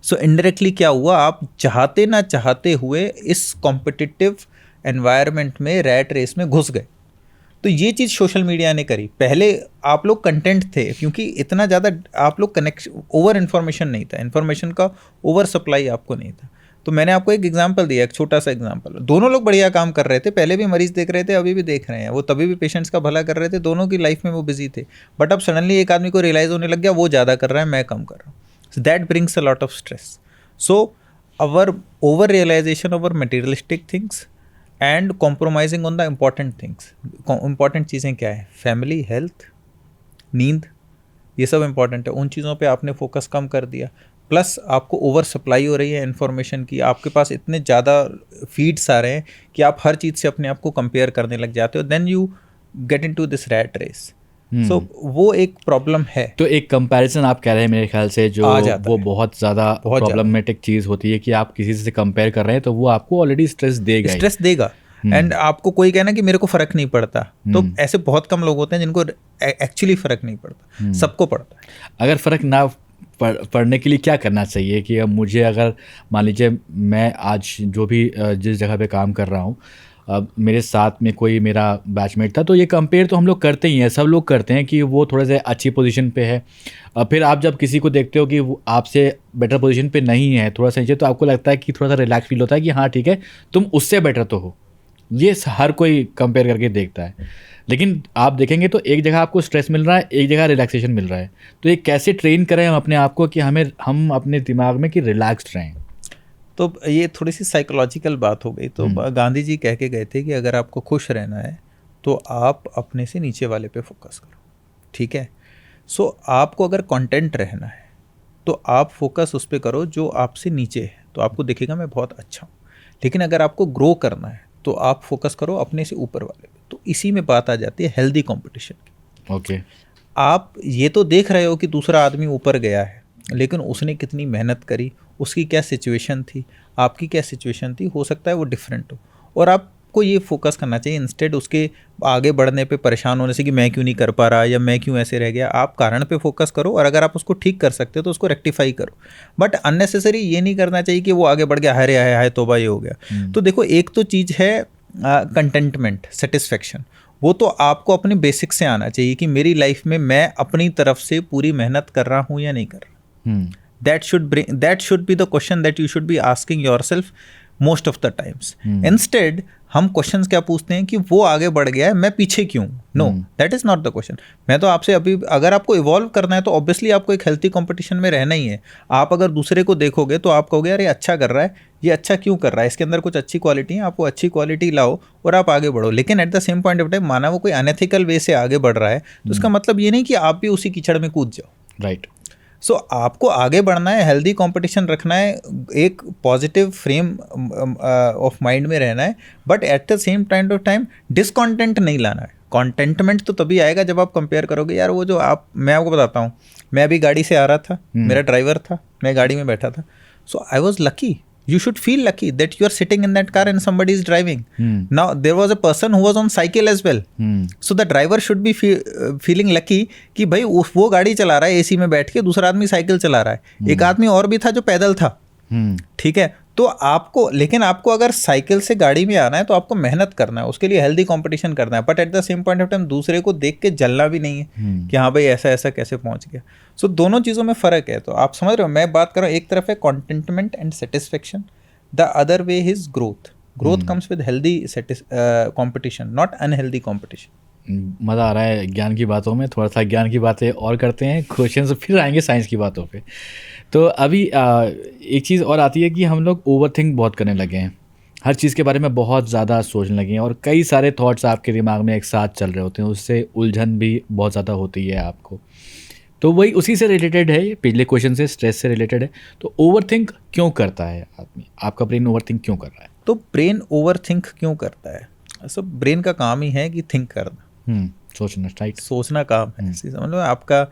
S2: सो इनडायरेक्टली क्या हुआ, आप चाहते ना चाहते हुए इस कॉम्पिटिटिव एनवायरनमेंट में, रैट रेस में घुस गए। तो ये चीज़ सोशल मीडिया ने करी। पहले आप लोग कंटेंट थे, क्योंकि इतना ज़्यादा आप लोग कनेक्शन, ओवर इन्फॉर्मेशन नहीं था, इन्फॉर्मेशन का ओवर सप्लाई आपको नहीं था। तो मैंने आपको एक एग्जांपल दिया, एक छोटा सा एग्जांपल। दोनों लोग बढ़िया काम कर रहे थे, पहले भी मरीज देख रहे थे, अभी भी देख रहे हैं, वो तभी भी पेशेंट्स का भला कर रहे थे, दोनों की लाइफ में वो बिजी थे। बट अब सडनली एक आदमी को रियलाइज होने लग गया वो ज़्यादा कर रहा है, मैं कम कर रहा हूँ। So that brings a lot of stress. So our over realization over materialistic things and compromising on the important things. Important चीज़ें क्या है? फैमिली, हेल्थ, नींद, ये सब इम्पॉर्टेंट है। उन चीज़ों पे आपने फोकस कम कर दिया। प्लस आपको ओवर सप्लाई हो रही है इन्फॉर्मेशन की, आपके पास इतने ज़्यादा फीड्स आ रहे हैं कि आप हर चीज़ से अपने आप को कंपेयर करने लग जाते हो। Then you get into this rat race. So वो एक प्रॉब्लम है।
S1: तो एक कंपैरिजन आप कह रहे हैं मेरे ख्याल से, जो वो बहुत ज़्यादा प्रॉब्लमेटिक चीज़ होती है कि आप किसी से कंपेयर कर रहे हैं तो वो आपको ऑलरेडी स्ट्रेस देगा।
S2: एंड आपको कोई कहना कि मेरे को फ़र्क नहीं पड़ता, तो ऐसे बहुत कम लोग होते हैं जिनको एक्चुअली फ़र्क नहीं पड़ता, सबको पड़ता है।
S1: अगर फ़र्क ना पढ़ने के लिए क्या करना चाहिए कि अब मुझे, अगर मान लीजिए मैं आज जो भी जिस जगह पे काम कर रहा हूँ, अब मेरे साथ में कोई मेरा बैचमेट था, तो ये कंपेयर तो हम लोग करते ही हैं, सब लोग करते हैं कि वो थोड़ा सा अच्छी पोजीशन पे है। फिर आप जब किसी को देखते हो कि वो आपसे बेटर पोजीशन पे नहीं है, थोड़ा सा नीचे, तो आपको लगता है कि थोड़ा सा रिलैक्स फील होता है कि हाँ ठीक है, तुम उससे बेटर तो हो। ये हर कोई कंपेयर करके देखता है, लेकिन आप देखेंगे तो एक जगह आपको स्ट्रेस मिल रहा है, एक जगह रिलैक्सेशन मिल रहा है। तो ये कैसे ट्रेन करें हम अपने आप को कि हम अपने दिमाग में कि रिलैक्स्ड रहें।
S2: तो ये थोड़ी सी साइकोलॉजिकल बात हो गई। तो गांधी जी कह के गए थे कि अगर आपको खुश रहना है तो आप अपने से नीचे वाले पे फोकस करो, ठीक है। सो आपको अगर कंटेंट रहना है तो आप फोकस उस पर करो जो आपसे नीचे है, तो आपको दिखेगा मैं बहुत अच्छा हूँ। लेकिन अगर आपको ग्रो करना है तो आप फोकस करो अपने से ऊपर वाले पे। तो इसी में बात आ जाती है हेल्दी कंपटीशन की।
S1: ओके,
S2: आप ये तो देख रहे हो कि दूसरा आदमी ऊपर गया है, लेकिन उसने कितनी मेहनत करी, उसकी क्या सिचुएशन थी, आपकी क्या सिचुएशन थी, हो सकता है वो डिफरेंट हो। और आपको ये फोकस करना चाहिए इंस्टेड उसके आगे बढ़ने पे परेशान होने से कि मैं क्यों नहीं कर पा रहा या मैं क्यों ऐसे रह गया। आप कारण पे फोकस करो, और अगर आप उसको ठीक कर सकते हो तो उसको रेक्टिफाई करो। बट अननेसेसरी ये नहीं करना चाहिए कि वो आगे बढ़ गया, हाय हाय तोबा ये हो गया। तो देखो, एक तो चीज़ है कंटेंटमेंट, सेटिस्फेक्शन। वो तो आपको अपने बेसिक से आना चाहिए कि मेरी लाइफ में मैं अपनी तरफ से पूरी मेहनत कर रहा हूँ या नहीं कर रहा। That should be the question that you should be asking yourself. Most of the times. Instead हम क्वेश्चंस क्या पूछते हैं कि वो आगे बढ़ गया है, मैं पीछे क्यों? No, that is not the question. मैं तो आपसे अभी, अगर आपको इवॉल्व करना है तो ऑब्वियसली आपको एक हेल्थी कंपटीशन में रहना ही है। आप अगर दूसरे को देखोगे तो आप कहोगे यार ये अच्छा कर रहा है, ये अच्छा क्यों कर रहा है, इसके अंदर कुछ अच्छी क्वालिटी है, आप वो अच्छी क्वालिटी लाओ और आप आगे बढ़ो। लेकिन eight the same point of time माना वो कोई अनएथिकल वे से आगे बढ़ रहा है तो उसका मतलब ये नहीं कि आप भी उसी कीचड़ में कूद जाओ।
S1: राइट।
S2: सो आपको आगे बढ़ना है, हेल्दी कंपटीशन रखना है, एक पॉजिटिव फ्रेम ऑफ माइंड में रहना है, but at the same time of time discontent नहीं लाना है। कॉन्टेंटमेंट तो तभी आएगा जब आप कंपेयर करोगे यार वो जो आप, मैं आपको बताता हूँ, मैं अभी गाड़ी से आ रहा था, मेरा ड्राइवर था, मैं गाड़ी में बैठा था, so I was lucky. You should feel lucky that you are sitting in that car and somebody is driving. Now there was a person who was on cycle as well. So the driver should be feeling lucky कि भाई वो गाड़ी चला रहा है AC में बैठ के, दूसरा आदमी साइकिल चला रहा है, एक आदमी और भी था जो पैदल था। ठीक है, तो आपको, लेकिन आपको अगर साइकिल से गाड़ी में आना है तो आपको मेहनत करना है, उसके लिए हेल्दी कंपटीशन करना है, but at the same point of time दूसरे को देख के जलना भी नहीं है कि हाँ भाई ऐसा ऐसा कैसे पहुंच गया। सो दोनों चीज़ों में फ़र्क है। तो आप समझ रहे हो, मैं बात कर रहा हूँ एक तरफ है contentment and satisfaction, the other way is growth. Growth comes with healthy competition, not unhealthy competition.
S1: मज़ा आ रहा है ज्ञान की बातों में। थोड़ा सा ज्ञान की बातें और करते हैं, क्वेश्चन फिर आएंगे साइंस की बातों पे। तो अभी एक चीज़ और आती है कि हम लोग ओवरथिंक बहुत करने लगे हैं, हर चीज़ के बारे में बहुत ज़्यादा सोचने लगे हैं और कई सारे थॉट्स आपके दिमाग में एक साथ चल रहे होते हैं, उससे उलझन भी बहुत ज़्यादा होती है आपको। तो वही उसी से रिलेटेड है, पिछले क्वेश्चन से, स्ट्रेस से रिलेटेड है। तो ओवरथिंक क्यों करता है आदमी? आपका ब्रेन ओवरथिंक क्यों कर रहा है?
S2: तो ब्रेन ओवरथिंक क्यों करता है? सब ब्रेन का काम ही है कि थिंक करना,
S1: सोचना, राइट, समझ
S2: काम है। समझ लो आपका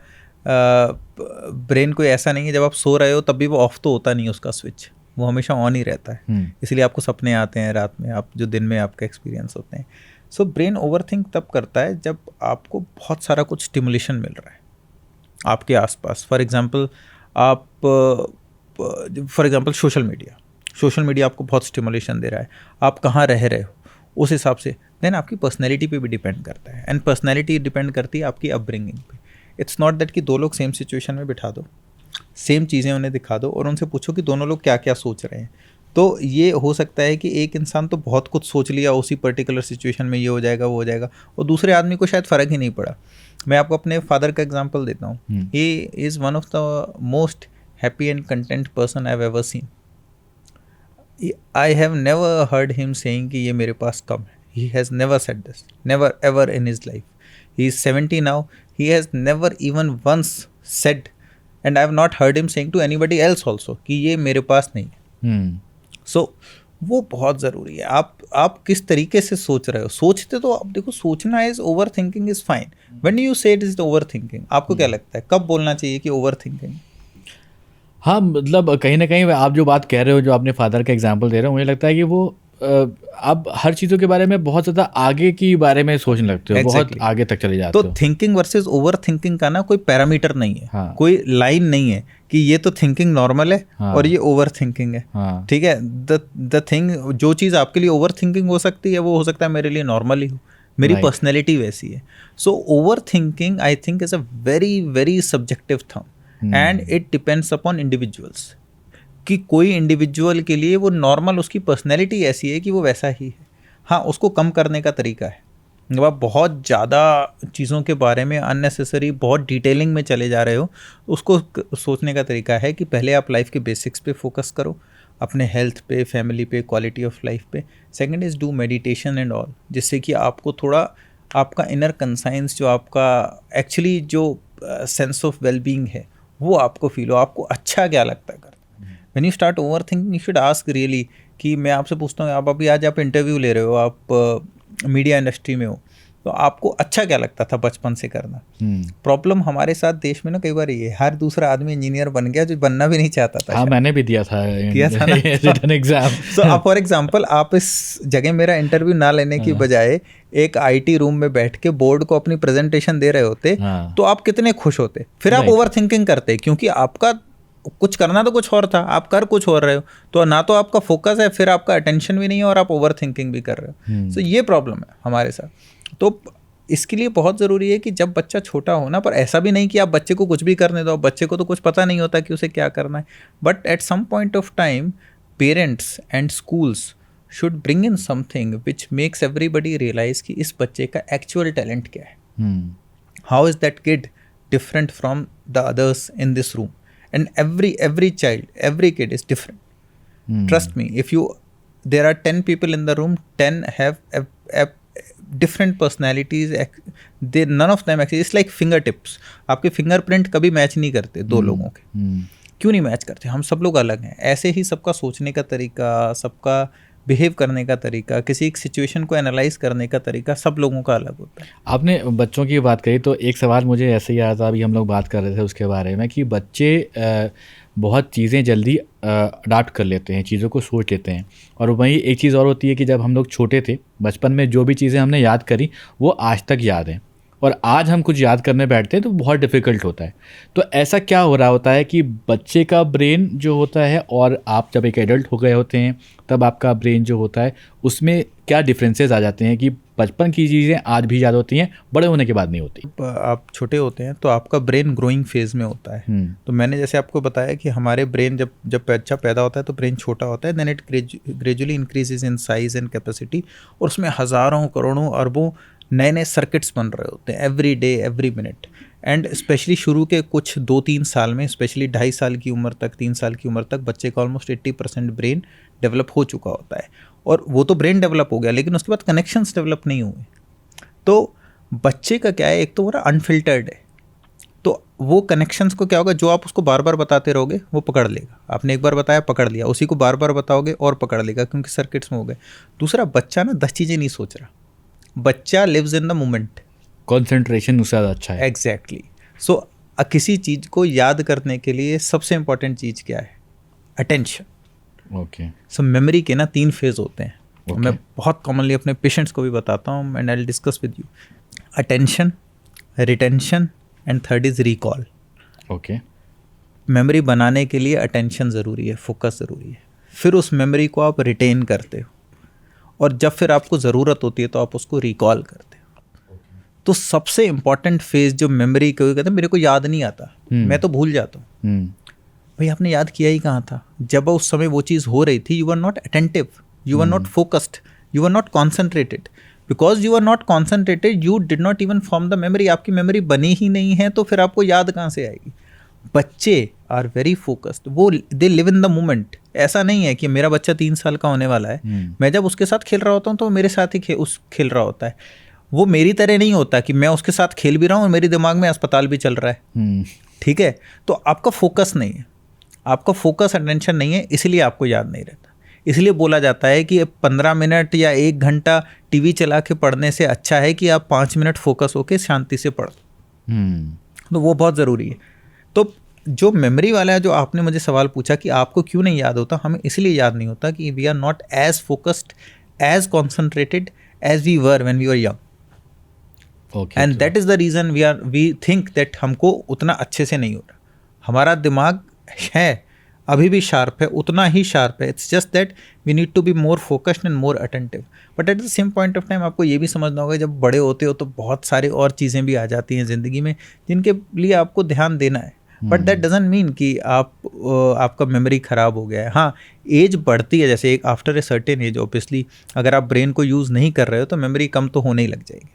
S2: ब्रेन कोई ऐसा नहीं है जब आप सो रहे हो तब भी वो ऑफ तो होता नहीं है उसका स्विच, वो हमेशा ऑन ही रहता है। इसलिए आपको सपने आते हैं रात में, आप जो दिन में आपका एक्सपीरियंस होते हैं। सो ब्रेन ओवरथिंक तब करता है जब आपको बहुत सारा कुछ स्टिमुलेशन मिल रहा है आपके आसपास। फॉर एग्जांपल आप सोशल मीडिया आपको बहुत स्टिमुलेशन दे रहा है, आप कहाँ रह रहे हो उस हिसाब से, देन आपकी पर्सनैलिटी पे भी डिपेंड करता है, एंड पर्सनैलिटी डिपेंड करती है आपकी अपब्रिंगिंग पे। इट्स नॉट दैट कि दो लोग सेम सिचुएशन में बिठा दो, सेम चीज़ें उन्हें दिखा दो और उनसे पूछो कि दोनों लोग क्या क्या सोच रहे हैं। तो ये हो सकता है कि एक इंसान तो बहुत कुछ सोच लिया उसी पर्टिकुलर सिचुएशन में, ये हो जाएगा वो हो जाएगा, और दूसरे आदमी को शायद फ़र्क ही नहीं पड़ा। मैं आपको अपने फादर का एग्जांपल देता हूँ। He is one of the most happy and content person I have ever seen. I have never heard him saying कि ये मेरे पास कम है। He has never said this, never ever in his life. He is 70 now, he has never even once said, and I have not heard him saying to anybody else also कि ये मेरे पास नहीं है। So वो बहुत ज़रूरी है। आप किस तरीके से सोच रहे हो। सोचते तो आप देखो, सोचना is over thinking is fine. When you से इट इज ओवर थिंकिंग, आपको क्या लगता है कब बोलना चाहिए कि ओवर थिंकिंग?
S1: हाँ, मतलब कहीं ना कहीं आप जो बात कह रहे हो, जो आपने फादर का एग्जांपल दे रहे हो, मुझे लगता है कि वो आप हर चीज़ों के बारे में बहुत ज़्यादा आगे की बारे में सोचने लगते हो, बहुत आगे तक चले जाते हो।
S2: तो थिंकिंग वर्सेस ओवर थिंकिंग का ना कोई पैरामीटर नहीं है। हाँ। कोई लाइन नहीं है कि ये तो थिंकिंग नॉर्मल है। हाँ। और ये ओवर थिंकिंग है। हाँ। ठीक है, द थिंग, जो चीज़ आपके लिए ओवर थिंकिंग हो सकती है वो हो सकता है मेरे लिए नॉर्मल ही हो, मेरी पर्सनैलिटी वैसी है। So over thinking I think is a very very subjective थम and it depends upon individuals, कि कोई इंडिविजुअल के लिए वो नॉर्मल, उसकी पर्सनैलिटी ऐसी है कि वो वैसा ही है। हाँ, उसको कम करने का तरीका है। जब आप बहुत ज़्यादा चीज़ों के बारे में अननेसेसरी बहुत डिटेलिंग में चले जा रहे हो, उसको सोचने का तरीका है कि पहले आप लाइफ के बेसिक्स पे फोकस करो, अपने हेल्थ पे, फैमिली पे, क्वालिटी ऑफ लाइफ पे। Second is do meditation and all, जिससे कि आपको थोड़ा आपका इनर कंसाइंस, जो आपका एक्चुअली जो सेंस ऑफ वेलबींग है, वो आपको फील हो, आपको अच्छा क्या लगता है। When you start overthinking, you should ask really कि मैं आपसे पूछता हूँ, आप अभी आज आप इंटरव्यू ले रहे हो, आप मीडिया इंडस्ट्री में हो, तो आपको अच्छा क्या लगता था बचपन से करना? प्रॉब्लम हमारे साथ देश में ना कई बार ये, हर दूसरा आदमी इंजीनियर बन गया जो बनना भी नहीं चाहता था।
S1: हाँ, मैंने भी दिया था ना रिटन एग्जाम।
S2: सो आप फॉर एग्जांपल, आप इस जगह मेरा इंटरव्यू ना लेने की बजाय एक आईटी रूम में बैठ के बोर्ड को अपनी प्रेजेंटेशन दे रहे होते, तो आप कितने खुश होते। फिर आप ओवर थिंकिंग करते, क्योंकि आपका कुछ करना तो कुछ और था, आप कर कुछ और रहे हो, तो ना तो आपका फोकस है, फिर आपका अटेंशन भी नहीं है, और आप ओवर थिंकिंग भी कर रहे हो। सो ये प्रॉब्लम है हमारे साथ। तो इसके लिए बहुत ज़रूरी है कि जब बच्चा छोटा हो ना, पर ऐसा भी नहीं कि आप बच्चे को कुछ भी करने दो, बच्चे को तो कुछ पता नहीं होता कि उसे क्या करना है, but at some point of time parents and schools should bring in something which makes everybody realise कि इस बच्चे का एक्चुअल टैलेंट क्या है, how is that kid different from the others in this room, and every child, every kid is different. Trust me, if there are 10 people in the room, 10 have a different personalities. None of them actually, it's like fingertips. आपके fingerprint कभी match नहीं करते दो लोगों के. क्यों नहीं match करते? हम सब लोग अलग हैं. ऐसे ही सबका सोचने का तरीका, सबका बिहेव करने का तरीका, किसी एक सिचुएशन को एनालाइज करने का तरीका सब लोगों का अलग होता है.
S1: आपने बच्चों की बात कही तो एक सवाल मुझे ऐसे ही आया था, अभी हम लोग बात कर रहे थे उसके बारे में कि बच्चे बहुत चीज़ें जल्दी अडाप्ट कर लेते हैं, चीज़ों को सोच लेते हैं. और वहीं एक चीज़ और होती है कि जब हम लोग छोटे थे, बचपन में जो भी चीज़ें हमने याद करी वो आज तक याद हैं, और आज हम कुछ याद करने बैठते हैं तो बहुत डिफ़िकल्ट होता है. तो ऐसा क्या हो रहा होता है कि बच्चे का ब्रेन जो होता है और आप जब एक एडल्ट हो गए होते हैं तब आपका ब्रेन जो होता है उसमें क्या डिफरेंसेस आ जाते हैं कि बचपन की चीज़ें आज भी याद होती हैं, बड़े होने के बाद नहीं होती.
S2: आप छोटे होते हैं तो आपका ब्रेन ग्रोइंग फेज में होता है. तो मैंने जैसे आपको बताया कि हमारे ब्रेन जब बच्चा पैदा होता है तो ब्रेन छोटा होता है, then it gradually increases in size and capacity, और उसमें हज़ारों करोड़ों अरबों नए नए सर्किट्स बन रहे होते हैं every day every minute. And specially शुरू के कुछ 2-3 साल में, स्पेशली 2.5 साल की उम्र तक, 3 साल की उम्र तक बच्चे का ऑलमोस्ट 80% ब्रेन डेवलप हो चुका होता है. और वो तो ब्रेन डेवलप हो गया, लेकिन उसके बाद कनेक्शंस डेवलप नहीं हुए. तो बच्चे का क्या है, एक तो वो ना अनफिल्टर्ड है, तो वो कनेक्शंस को क्या होगा, जो आप उसको बार बार बताते रहोगे वो पकड़ लेगा. आपने एक बार बताया, पकड़ लिया, उसी को बार बार बताओगे और पकड़ लेगा, क्योंकि सर्किट्स में हो गए. दूसरा, बच्चा ना 10 चीज़ें नहीं सोच रहा, बच्चा lives in the moment.
S1: Concentration उससे ज़्यादा अच्छा है.
S2: एग्जैक्टली. सो किसी चीज़ को याद करने के लिए सबसे इंपॉर्टेंट चीज़ क्या है? अटेंशन.
S1: ओके.
S2: सो मेमोरी के ना 3 फेज होते हैं. मैं बहुत कॉमनली अपने पेशेंट्स को भी बताता हूँ, and I will discuss with you. Attention, retention, and third is recall.
S1: Okay.
S2: Memory बनाने के लिए अटेंशन ज़रूरी है, फोकस ज़रूरी है. फिर उस मेमोरी को आप रिटेन करते हो, और जब फिर आपको ज़रूरत होती है तो आप उसको रिकॉल करते हो. तो सबसे इम्पॉर्टेंट फेज जो मेमोरी को कहते हैं, मेरे को याद नहीं आता, मैं तो भूल जाता हूँ. भाई आपने याद किया ही कहाँ था? जब उस समय वो चीज़ हो रही थी, you are not attentive, you are not focused, you are not concentrated. Because you are not concentrated, you did not even form the memory. आपकी मेमोरी बनी ही नहीं है, तो फिर आपको याद कहाँ से आएगी? बच्चे आर वेरी फोकस्ड, वो they live in the moment. ऐसा नहीं है कि मेरा बच्चा 3 साल का होने वाला है, मैं जब उसके साथ खेल रहा होता हूँ तो वो मेरे साथ ही खेल रहा होता है. वो मेरी तरह नहीं होता कि मैं उसके साथ खेल भी रहा हूँ और मेरे दिमाग में अस्पताल भी चल रहा है. ठीक है. तो आपका फोकस नहीं है, आपका फोकस अटेंशन नहीं है, इसलिए आपको याद नहीं रहता. इसलिए बोला जाता है कि 15 मिनट या 1 घंटा टीवी चला के पढ़ने से अच्छा है कि आप 5 मिनट फोकस होकर शांति से पढ़ो. तो वो बहुत ज़रूरी है. तो जो मेमोरी वाला है, जो आपने मुझे सवाल पूछा कि आपको क्यों नहीं याद होता, हमें इसलिए याद नहीं होता कि we are not as focused, as concentrated as we were when we were young. And that is the reason we think that हमको उतना अच्छे से नहीं हो रहा. हमारा दिमाग है अभी भी शार्प है, उतना ही शार्प है. It's just that we need to be more focused and more attentive. But at the same point of time आपको ये भी समझना होगा, जब बड़े होते हो तो बहुत सारे और चीज़ें भी आ जाती हैं ज़िंदगी में जिनके लिए आपको ध्यान देना है. बट दैट डजंट मीन कि आपका मेमोरी ख़राब हो गया है. हाँ, एज बढ़ती है, जैसे एक after a certain age obviously अगर आप ब्रेन को यूज़ नहीं कर रहे हो तो मेमोरी कम तो होने ही लग जाएगी.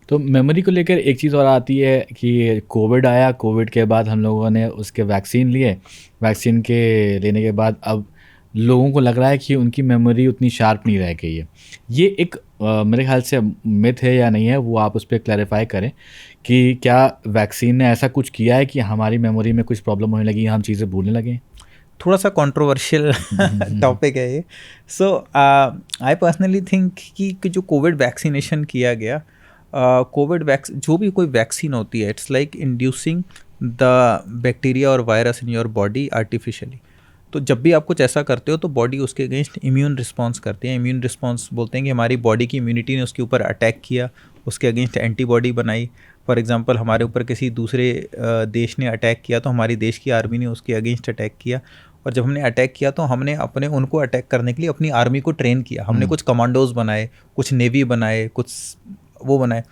S1: तो मेमोरी को लेकर एक चीज़ और आती है कि कोविड आया, कोविड के बाद हम लोगों ने उसके वैक्सीन लिए, वैक्सीन के लेने के बाद अब लोगों को लग रहा है कि उनकी मेमोरी उतनी शार्प नहीं रह गई है. ये एक मेरे ख्याल से मिथ है या नहीं है, वो आप उस पर क्लैरिफाई करें कि क्या वैक्सीन ने ऐसा कुछ किया है कि हमारी मेमोरी में कुछ प्रॉब्लम होने लगी, हम चीज़ें भूलने लगे?
S2: थोड़ा सा कंट्रोवर्शियल टॉपिक है ये. सो आई पर्सनली थिंक कि जो कोविड वैक्सीनेशन किया गया, कोविड जो भी कोई वैक्सीन होती है, it's like inducing the bacteria और virus in your body artificially. तो जब भी आप कुछ ऐसा करते हो तो बॉडी उसके अगेंस्ट इम्यून रिस्पॉन्स करती है. इम्यून रिस्पॉन्स बोलते हैं कि हमारी बॉडी की इम्यूनिटी ने उसके ऊपर अटैक किया, उसके अगेंस्ट एंटीबॉडी बनाई. फॉर एग्जांपल हमारे ऊपर किसी दूसरे देश ने अटैक किया तो हमारी देश की आर्मी ने उसके अगेंस्ट अटैक किया, और जब हमने अटैक किया तो हमने उनको अटैक करने के लिए अपनी आर्मी को ट्रेन किया. हमने कुछ कमांडोज बनाए, कुछ नेवी बनाए, कुछ वो बनाए.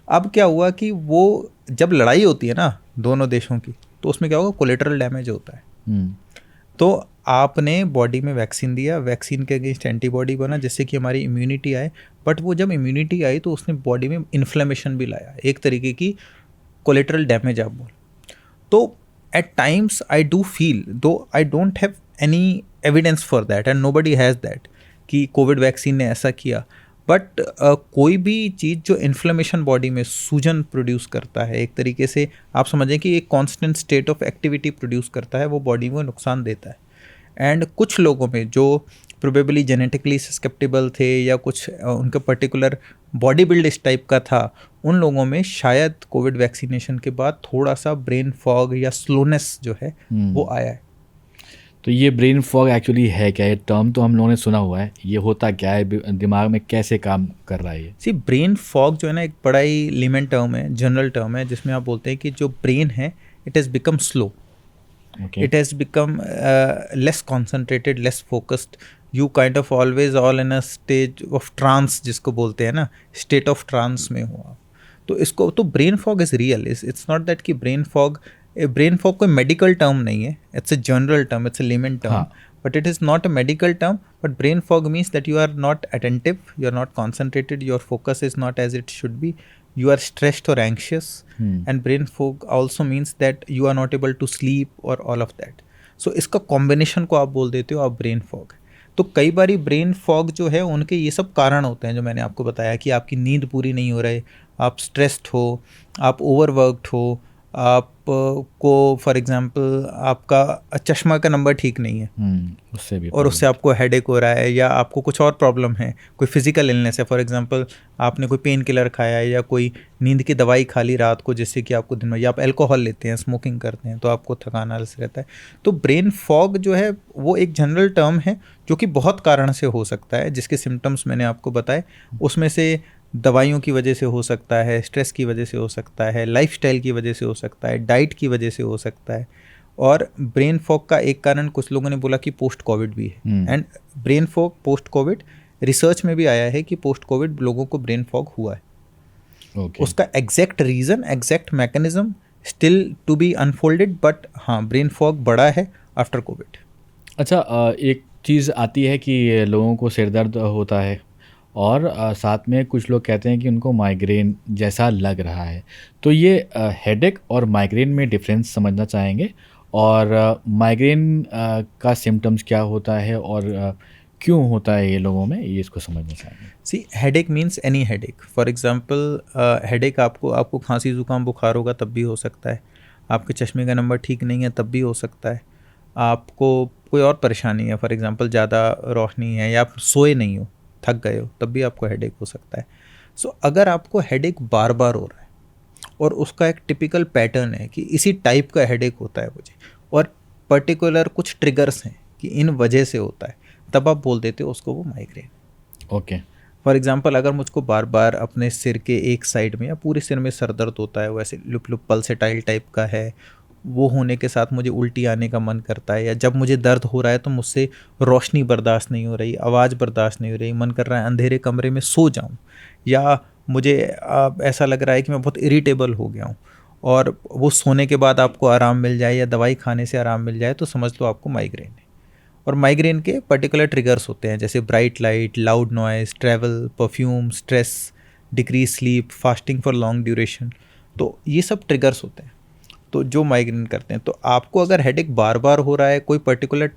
S2: अब क्या हुआ कि वो जब लड़ाई होती है ना दोनों देशों की, तो उसमें क्या होगा, कोलेटरल डैमेज होता है. तो आपने बॉडी में वैक्सीन दिया, वैक्सीन के अगेंस्ट एंटीबॉडी बना जिससे कि हमारी इम्यूनिटी आए, बट वो जब इम्यूनिटी आई तो उसने बॉडी में इन्फ्लेमेशन भी लाया, एक तरीके की कोलेटरल डैमेज आप बोल। तो at times I do feel, though I don't have any evidence for that and nobody has that कि कोविड वैक्सीन ने ऐसा किया, बट कोई भी चीज़ जो इन्फ्लेमेशन बॉडी में सूजन प्रोड्यूस करता है, एक तरीके से आप समझें कि एक constant state of activity produce करता है, वो बॉडी में नुकसान देता है। एंड कुछ लोगों में जो प्रोबेबली जेनेटिकली सस्केप्टेबल थे या कुछ उनका पर्टिकुलर बॉडी बिल्ड इस टाइप का था, उन लोगों में शायद कोविड वैक्सीनेशन के बाद थोड़ा सा ब्रेन फॉग या स्लोनेस जो है वो आया है।
S1: तो ये ब्रेन फॉग एक्चुअली है क्या? ये टर्म तो हम लोगों ने सुना हुआ है, ये होता क्या है, दिमाग में कैसे काम कर रहा है ये?
S2: सी ब्रेन फॉग जो है ना एक बड़ा ही लेमन टर्म है, जनरल टर्म है, जिसमें आप बोलते हैं कि जो ब्रेन है it has become slow, it has become less concentrated, less focused. You kind of always all in a stage of trance, जिसको बोलते हैं ना, state of trance में हो आप। तो इसको तो brain fog is real. It's not that कि brain fog कोई medical term नहीं है, it's a general term, it's a layman term, but it is not a medical term. But brain fog means that you are not attentive, you are not concentrated, your focus is not as it should be, you are stressed or anxious, and brain fog also means that you are not able to sleep or all of that. So इसका combination को आप बोल देते हो आप brain fog। तो कई बारी ब्रेन फॉग जो है उनके ये सब कारण होते हैं जो मैंने आपको बताया कि आपकी नींद पूरी नहीं हो रही, आप स्ट्रेस्ड हो, आप ओवरवर्कड हो, आप को फॉर एग्जांपल आपका चश्मा का नंबर ठीक नहीं है,
S1: उससे भी
S2: और उससे आपको हेडेक हो रहा है, या आपको कुछ और प्रॉब्लम है, कोई फिजिकल इलनेस है, फॉर एग्जांपल आपने कोई पेन किलर खाया है या कोई नींद की दवाई खा ली रात को जिससे कि आपको दिन में, या आप अल्कोहल लेते हैं, स्मोकिंग करते हैं तो आपको थकान आलस रहता है। तो ब्रेन फॉग जो है वो एक जनरल टर्म है जो कि बहुत कारण से हो सकता है, जिसके सिम्टम्स मैंने आपको बताए, उसमें से दवाइयों की वजह से हो सकता है, स्ट्रेस की वजह से हो सकता है, लाइफस्टाइल की वजह से हो सकता है, डाइट की वजह से हो सकता है, और ब्रेन फॉग का एक कारण कुछ लोगों ने बोला कि पोस्ट कोविड भी है। And brain fog post Covid research में भी आया है कि पोस्ट कोविड लोगों को ब्रेन फॉग हुआ है। उसका exact reason, exact mechanism still to be unfolded, but हाँ ब्रेन फॉग बड़ा है आफ्टर कोविड।
S1: अच्छा, एक चीज़ आती है कि लोगों को सिर दर्द होता है और साथ में कुछ लोग कहते हैं कि उनको माइग्रेन जैसा लग रहा है, तो ये हेडेक और माइग्रेन में डिफरेंस समझना चाहेंगे, और माइग्रेन का सिम्टम्स क्या होता है और क्यों होता है ये लोगों में, ये इसको समझना चाहेंगे।
S2: See headache means any headache. For example headache आपको खांसी जुकाम बुखार होगा तब भी हो सकता है, आपके चश्मे का नंबर ठीक नहीं है तब भी हो सकता है, आपको कोई और परेशानी है, फॉर एग्जांपल ज़्यादा रोशनी है या आप सोए नहीं हो, थक गए हो, तब भी आपको हेडेक हो सकता है। सो अगर आपको हेडेक बार बार हो रहा है और उसका एक टिपिकल पैटर्न है कि इसी टाइप का हेडेक होता है मुझे, और पर्टिकुलर कुछ ट्रिगर्स हैं कि इन वजह से होता है, तब आप बोल देते हो उसको वो माइग्रेन।
S1: ओके।
S2: फॉर एग्जांपल अगर मुझको बार बार अपने सिर के एक साइड में या पूरे सिर में सर दर्द होता है, वैसे लुप लुप पल्सेटाइल टाइप का है, वो होने के साथ मुझे उल्टी आने का मन करता है, या जब मुझे दर्द हो रहा है तो मुझसे रोशनी बर्दाश्त नहीं हो रही, आवाज़ बर्दाश्त नहीं हो रही, मन कर रहा है अंधेरे कमरे में सो जाऊं, या मुझे ऐसा लग रहा है कि मैं बहुत इरिटेबल हो गया हूं, और वो सोने के बाद आपको आराम मिल जाए या दवाई खाने से आराम मिल जाए तो समझ लो आपको माइग्रेन है। और माइग्रेन के पर्टिकुलर ट्रिगर्स होते हैं जैसे bright light, loud noise, travel, perfume, stress, decrease sleep, fasting for long duration, तो ये सब ट्रिगर्स होते हैं तो जो माइग्रेन करते हैं। तो आपको अगर हेडेक बार बार हो रहा है, कोई पर्टिकुलर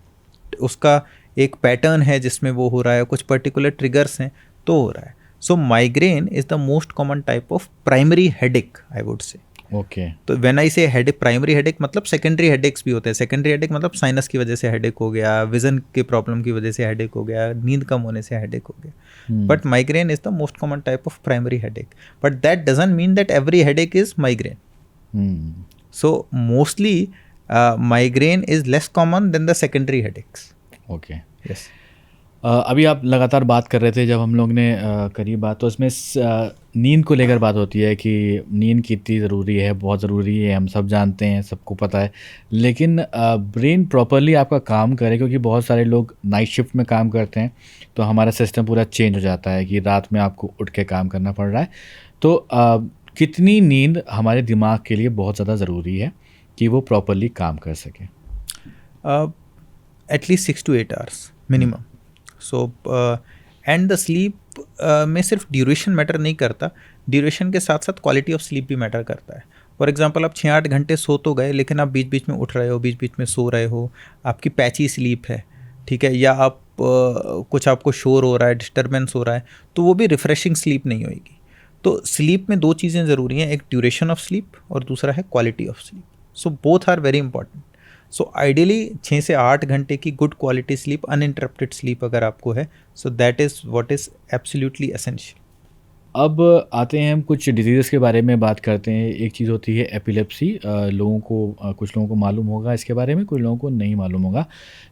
S2: उसका एक पैटर्न है जिसमें वो हो रहा है, कुछ पर्टिकुलर ट्रिगर्स हैं तो हो रहा है। So migraine is the most common type of primary headache I would say.
S1: Okay.
S2: तो when I say headache, primary headache मतलब सेकेंडरी हेडेक्स भी होते हैं। सेकेंडरी हेडेक मतलब साइनस की वजह से हेडेक हो गया, विजन के प्रॉब्लम की वजह से हेडेक हो गया, नींद कम होने से हेडेक हो गया। But migraine is the most common type of primary headache, but that doesn't mean that every headache is migraine. So mostly migraine is less common than the secondary headaches.
S1: Okay.
S2: Yes.
S1: अभी आप लगातार बात कर रहे थे, जब हम लोग ने करी बात तो इसमें नींद को लेकर बात होती है कि नींद कितनी ज़रूरी है, बहुत ज़रूरी है, हम सब जानते हैं, सबको पता है, लेकिन ब्रेन प्रॉपरली आपका काम करे, क्योंकि बहुत सारे लोग नाइट शिफ्ट में काम करते हैं तो हमारा सिस्टम पूरा चेंज हो जाता है कि रात में आपको उठ के काम करना पड़ रहा है। तो कितनी नींद हमारे दिमाग के लिए बहुत ज़्यादा ज़रूरी है कि वो प्रॉपरली काम कर सके?
S2: At least 6 to 8 hours minimum. So and the sleep में सिर्फ ड्यूरेशन मैटर नहीं करता, ड्यूरेशन के साथ साथ क्वालिटी ऑफ स्लीप भी मैटर करता है. फॉर एग्जांपल आप 6-8 घंटे सो तो गए, लेकिन आप बीच बीच में उठ रहे हो, बीच बीच में सो रहे हो, आपकी पैची स्लीप है, ठीक है, या आप कुछ आपको शोर हो रहा है, डिस्टर्बेंस हो रहा है, तो वो भी रिफ्रेशिंग स्लीप नहीं होएगी. तो स्लीप में 2 चीज़ें ज़रूरी हैं, एक ड्यूरेशन ऑफ स्लीप और दूसरा है quality of sleep. So both are very important. So ideally 6 से 8 घंटे की good quality sleep, uninterrupted sleep अगर आपको है, so that is what is absolutely essential.
S1: अब आते हैं हम कुछ डिजीज़ के बारे में बात करते हैं. एक चीज़ होती है एपिलेप्सी. लोगों को कुछ लोगों को मालूम होगा इसके बारे में, कुछ लोगों को नहीं मालूम होगा.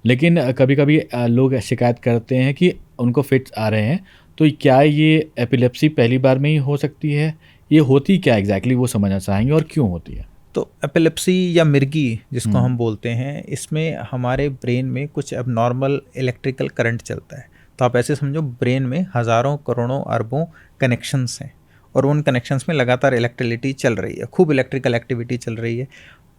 S1: लेकिन कभी कभी लोग शिकायत करते हैं कि उनको फिट्स आ रहे हैं. तो क्या ये एपिलेप्सी पहली बार में ही हो सकती है? ये होती क्या एग्जैक्टली वो समझना चाहेंगे, और क्यों होती है?
S2: तो एपिलेप्सी या मिर्गी जिसको हम बोलते हैं, इसमें हमारे ब्रेन में कुछ एबनॉर्मल इलेक्ट्रिकल करंट चलता है. तो आप ऐसे समझो, ब्रेन में हज़ारों करोड़ों अरबों कनेक्शंस हैं और उन कनेक्शंस में लगातार इलेक्ट्रिसिटी चल रही है, खूब इलेक्ट्रिकल एक्टिविटी चल रही है.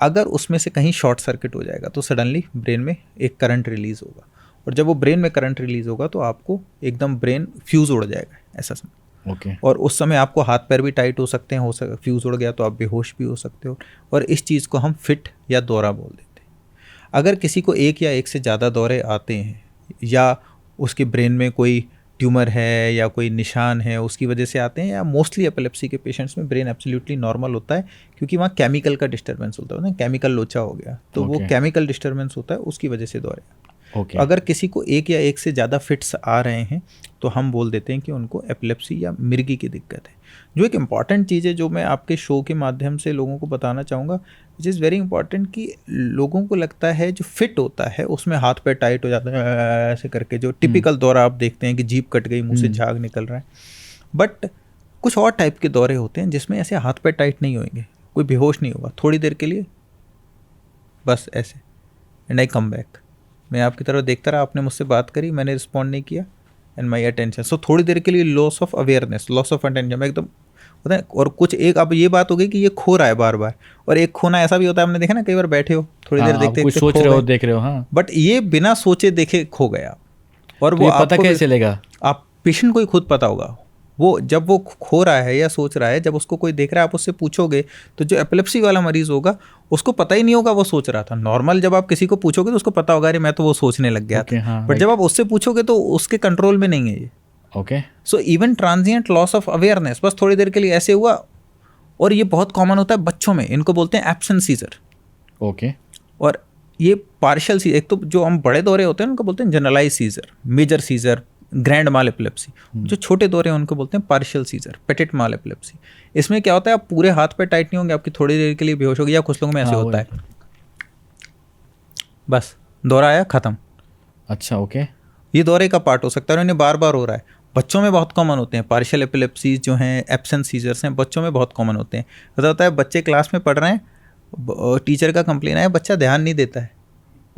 S2: अगर उसमें से कहीं शॉर्ट सर्किट हो जाएगा तो सडनली ब्रेन में एक करंट रिलीज़ होगा, और जब वो ब्रेन में करंट रिलीज़ होगा तो आपको एकदम ब्रेन फ्यूज़ उड़ जाएगा, ऐसा समझो.
S1: ओके.
S2: और उस समय आपको हाथ पैर भी टाइट हो सकते हैं, फ्यूज़ उड़ गया तो आप बेहोश भी हो सकते हो, और इस चीज़ को हम फिट या दौरा बोल देते हैं. अगर किसी को एक या एक से ज़्यादा दौरे आते हैं, या उसके ब्रेन में कोई ट्यूमर है या कोई निशान है उसकी वजह से आते हैं, या मोस्टली एपिलेप्सी के पेशेंट्स में ब्रेन एब्सोल्युटली नॉर्मल होता है, क्योंकि वहाँ केमिकल का डिस्टर्बेंस होता है ना, केमिकल लोचा हो गया, तो वो केमिकल डिस्टर्बेंस होता है, उसकी वजह से दौरे.
S1: Okay.
S2: अगर किसी को एक या एक से ज़्यादा फिट्स आ रहे हैं तो हम बोल देते हैं कि उनको एपिलेप्सी या मिर्गी की दिक्कत है. जो एक इम्पॉर्टेंट चीज़ है जो मैं आपके शो के माध्यम से लोगों को बताना चाहूँगा, विच इज़ वेरी इंपॉर्टेंट, कि लोगों को लगता है जो फिट होता है उसमें हाथ पैर टाइट हो जाता है ऐसे करके, जो टिपिकल दौरा आप देखते हैं कि जीभ कट गई, मुँह से झाग निकल रहा है. बट कुछ और टाइप के दौरे होते हैं जिसमें ऐसे हाथ पैर टाइट नहीं होंगे, कोई बेहोश नहीं होगा, थोड़ी देर के लिए बस ऐसे, एंड आई कम बैक. मैं आपकी तरफ देखता रहा, आपने मुझसे बात करी, मैंने रिस्पॉन्ड नहीं किया, एंड माई अटेंशन. सो थोड़ी देर के लिए loss of awareness, loss of attention एकदम होता है. और कुछ एक अब ये बात हो गई कि ये खो रहा है बार बार, और एक खोना ऐसा भी होता है, आपने देखा ना, कई बार बैठे हो थोड़ी देर देखते
S1: कुछ सोच रहे हो, देख रहे हो, हाँ,
S2: बट ये बिना सोचे देखे खो गया. और
S1: वो पता कैसे चलेगा?
S2: आप पेशेंट को ही खुद पता होगा. वो जब वो खो रहा है या सोच रहा है, जब उसको कोई देख रहा है, आप उससे पूछोगे तो जो एपिलेप्सी वाला मरीज होगा उसको पता ही नहीं होगा वो सोच रहा था. नॉर्मल जब आप किसी को पूछोगे तो उसको पता होगा, अरे मैं तो वो सोचने लग गया था. बट जब आप उससे पूछोगे तो उसके कंट्रोल में नहीं है ये.
S1: Okay.
S2: So even transient loss of awareness, बस थोड़ी देर के लिए ऐसे हुआ. और ये बहुत कॉमन होता है बच्चों में, इनको बोलते हैं एब्सेंट सीजर.
S1: ओके.
S2: और ये पार्शियल सीजर, एक तो जो हम बड़े दौरे होते हैं उनको बोलते हैं generalised seizure, major seizure, grand mal epilepsy. जो छोटे दौरे हैं उनको बोलते हैं partial seizure, petit mal epilepsy. इसमें क्या होता है, आप पूरे हाथ पे टाइट नहीं होंगे, आपकी थोड़ी देर के लिए बेहोश होगी, या कुछ लोगों में ऐसे होता है, बस दौरा आया खत्म.
S1: अच्छा. ओके.
S2: ये दौरे का पार्ट हो सकता है और इन्हें बार बार हो रहा है. बच्चों में बहुत कॉमन होते हैं पार्शियल एपिलेप्सीज जो हैं, एब्सेंट सीजर्स हैं, बच्चों में बहुत कॉमन होते हैं. पता होता है बच्चे क्लास में पढ़ रहे हैं, टीचर का कंप्लेन आया, बच्चा ध्यान नहीं देता है,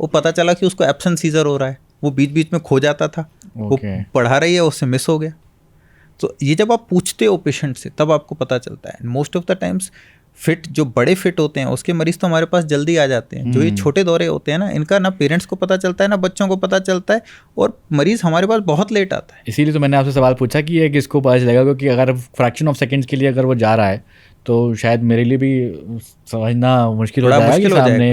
S2: वो पता चला कि उसको एब्सेंट सीजर हो रहा है, वो बीच बीच में खो जाता था, वो पढ़ा रही है, उससे मिस हो गया. तो ये जब आप पूछते हो पेशेंट से तब आपको पता चलता है. Most of the times fit, जो बड़े फिट होते हैं उसके मरीज तो हमारे पास जल्दी आ जाते हैं. जो ये छोटे दौरे होते हैं ना, इनका ना पेरेंट्स को पता चलता है ना बच्चों को पता चलता है, और मरीज हमारे पास बहुत लेट आता है.
S1: इसीलिए तो मैंने आपसे सवाल पूछा कि ये किसको पता चलेगा, क्योंकि अगर फ्रैक्शन ऑफ सेकंड्स के लिए अगर वो जा रहा है तो शायद मेरे लिए भी समझना मुश्किल हो जाएगा कि सामने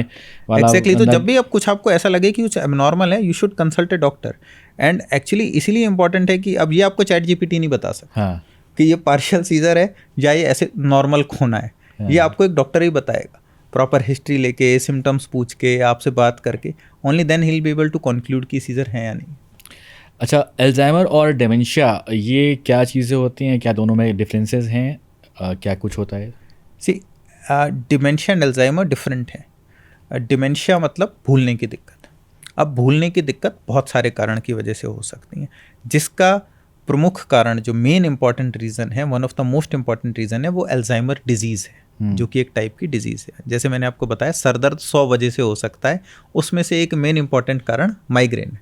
S1: वाला.
S2: एक्जैक्टली. तो जब भी आप कुछ आपको ऐसा लगे कि कुछ एबनॉर्मल है, you should consult A doctor. And actually इसीलिए इंपॉर्टेंट है कि अब ये आपको चैट जीपीटी नहीं बता सकता.
S1: हाँ.
S2: कि ये पार्शियल सीजर है या ये ऐसे नॉर्मल खोना है. हाँ. ये आपको एक डॉक्टर ही बताएगा, प्रॉपर हिस्ट्री लेके, सिम्टम्स पूछ के, आपसे बात करके. ओनली देन ही will be able to conclude कि सीजर है या नहीं.
S1: अच्छा, अल्जाइमर और डिमेंशिया, ये क्या चीज़ें होती हैं? क्या दोनों में डिफरेंसेस हैं? क्या कुछ होता है?
S2: सी, डिमेंशिया एंड अल्जाइमर डिफरेंट है. डिमेंशिया मतलब भूलने की दिक्कत. अब भूलने की दिक्कत बहुत सारे कारण की वजह से हो सकती है, जिसका प्रमुख कारण, जो मेन इंपॉर्टेंट रीज़न है, one of the most important reason है, वो अल्जाइमर डिजीज़ है, जो कि एक टाइप की डिजीज़ है. जैसे मैंने आपको बताया, सर दर्द 100 वजह से हो सकता है, उसमें से एक मेन इंपॉर्टेंट कारण माइग्रेन है.